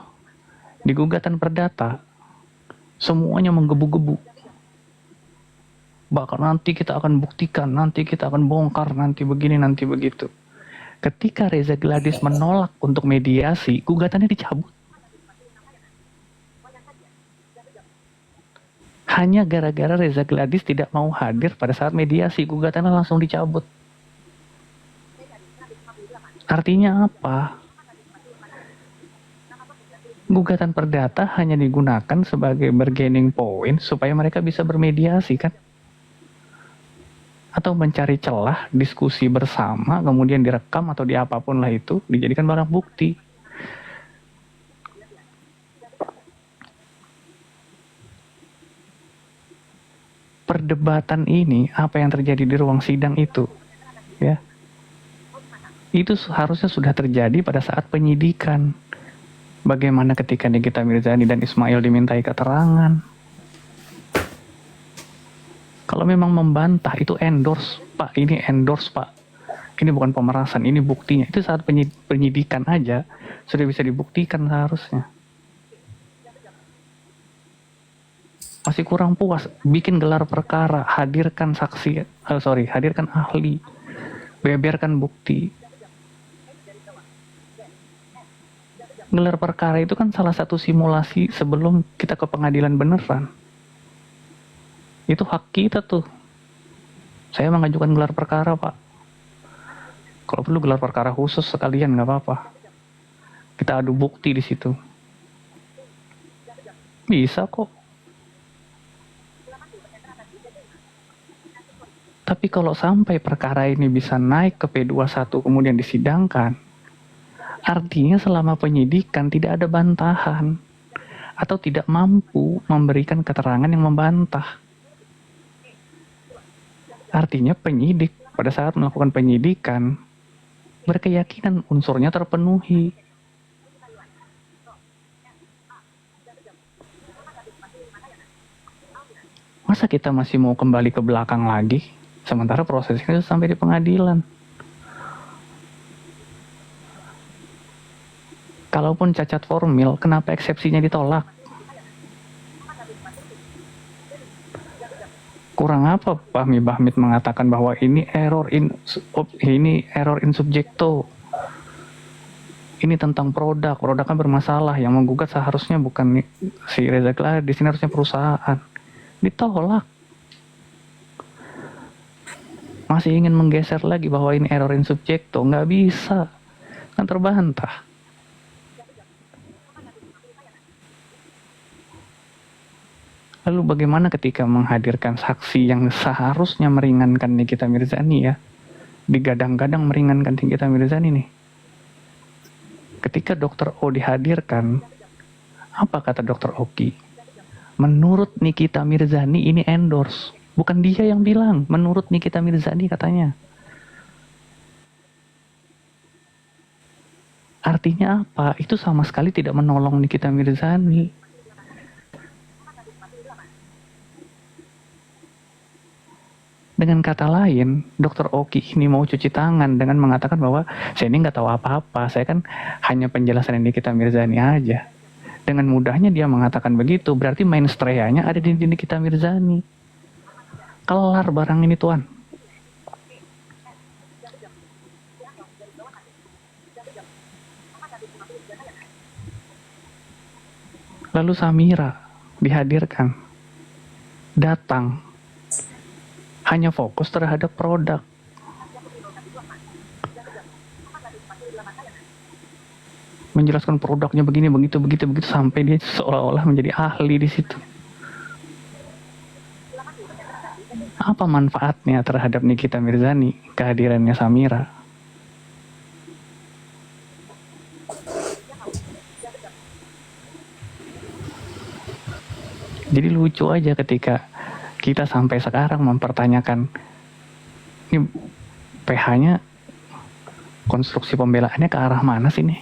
Speaker 1: di gugatan perdata, semuanya menggebu-gebu. Bahkan nanti kita akan buktikan, nanti kita akan bongkar, nanti begini, nanti begitu. Ketika Reza Gladys menolak untuk mediasi, gugatannya dicabut. Hanya gara-gara Reza Gladys tidak mau hadir pada saat mediasi, gugatannya langsung dicabut. Artinya apa? Gugatan perdata hanya digunakan sebagai bargaining point supaya mereka bisa bermediasi kan? Atau mencari celah diskusi bersama, kemudian direkam atau diapapun lah itu, dijadikan barang bukti. Perdebatan ini, apa yang terjadi di ruang sidang itu, ya, itu harusnya sudah terjadi pada saat penyidikan. Bagaimana ketika Nikita Mirzani dan Ismail dimintai keterangan? Kalau memang membantah, itu endorse, Pak. Ini endorse, Pak. Ini bukan pemerasan, ini buktinya. Itu saat penyidikan aja, sudah bisa dibuktikan seharusnya. Masih kurang puas, bikin gelar perkara, hadirkan saksi, hadirkan ahli, beberkan bukti. Gelar perkara itu kan salah satu simulasi sebelum kita ke pengadilan beneran. Itu hak kita tuh. Saya mengajukan gelar perkara, Pak. Kalau perlu gelar perkara khusus sekalian, nggak apa-apa. Kita adu bukti di situ. Bisa kok. Tapi kalau sampai perkara ini bisa naik ke P21 kemudian disidangkan, artinya selama penyidikan tidak ada bantahan atau tidak mampu memberikan keterangan yang membantah. Artinya penyidik pada saat melakukan penyidikan berkeyakinan unsurnya terpenuhi. Masa kita masih mau kembali ke belakang lagi? Sementara prosesnya sudah sampai di pengadilan. Kalaupun cacat formil, kenapa eksepsinya ditolak? Kurang apa Fahmi Bahmid mengatakan bahwa ini error in subjecto. Ini tentang produk kan bermasalah. Yang menggugat seharusnya bukan si Reza Gladys, di sini harusnya perusahaan. Ditolak. Masih ingin menggeser lagi bahwa ini error in subjecto, nggak bisa, kan terbantah. Lalu bagaimana ketika menghadirkan saksi yang seharusnya meringankan Nikita Mirzani ya, digadang-gadang meringankan Nikita Mirzani nih. Ketika Dr. O dihadirkan, apa kata Dr. Oki? Menurut Nikita Mirzani ini endorse. Bukan dia yang bilang, menurut Nikita Mirzani katanya. Artinya apa? Itu sama sekali tidak menolong Nikita Mirzani. Dengan kata lain, Dr. Oki ini mau cuci tangan dengan mengatakan bahwa saya ini nggak tahu apa-apa, saya kan hanya penjelasan Nikita Mirzani aja. Dengan mudahnya dia mengatakan begitu, berarti mainstreanya ada di Nikita Mirzani. Kelar barang ini tuan. Lalu Samira dihadirkan, datang, hanya fokus terhadap produk. Menjelaskan produknya begini, begitu, sampai dia seolah-olah menjadi ahli di situ. Apa manfaatnya terhadap Nikita Mirzani kehadirannya Samira? Jadi lucu aja ketika kita sampai sekarang mempertanyakan ini PH-nya, konstruksi pembelaannya ke arah mana sih nih?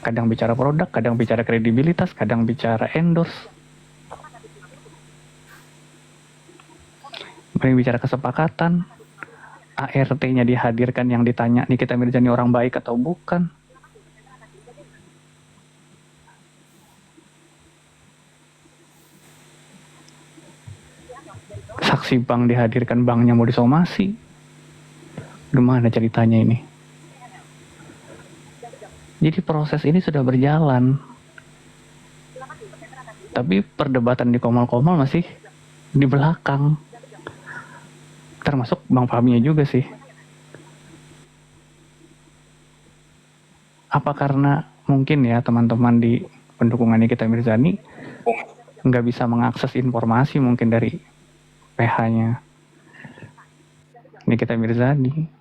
Speaker 1: Kadang bicara produk, kadang bicara kredibilitas, kadang bicara endorse. Mending bicara kesepakatan, ART-nya dihadirkan yang ditanya Nikita Mirzani orang baik atau bukan. Saksi bank dihadirkan, banknya mau disomasi. Gimana ceritanya ini? Jadi proses ini sudah berjalan. Tapi perdebatan di Komal-Komal masih di belakang. Termasuk Bang Fahmi juga sih. Apa karena mungkin ya teman-teman di pendukungan Nikita Mirzani nggak bisa mengakses informasi mungkin dari PH-nya Nikita Mirzani.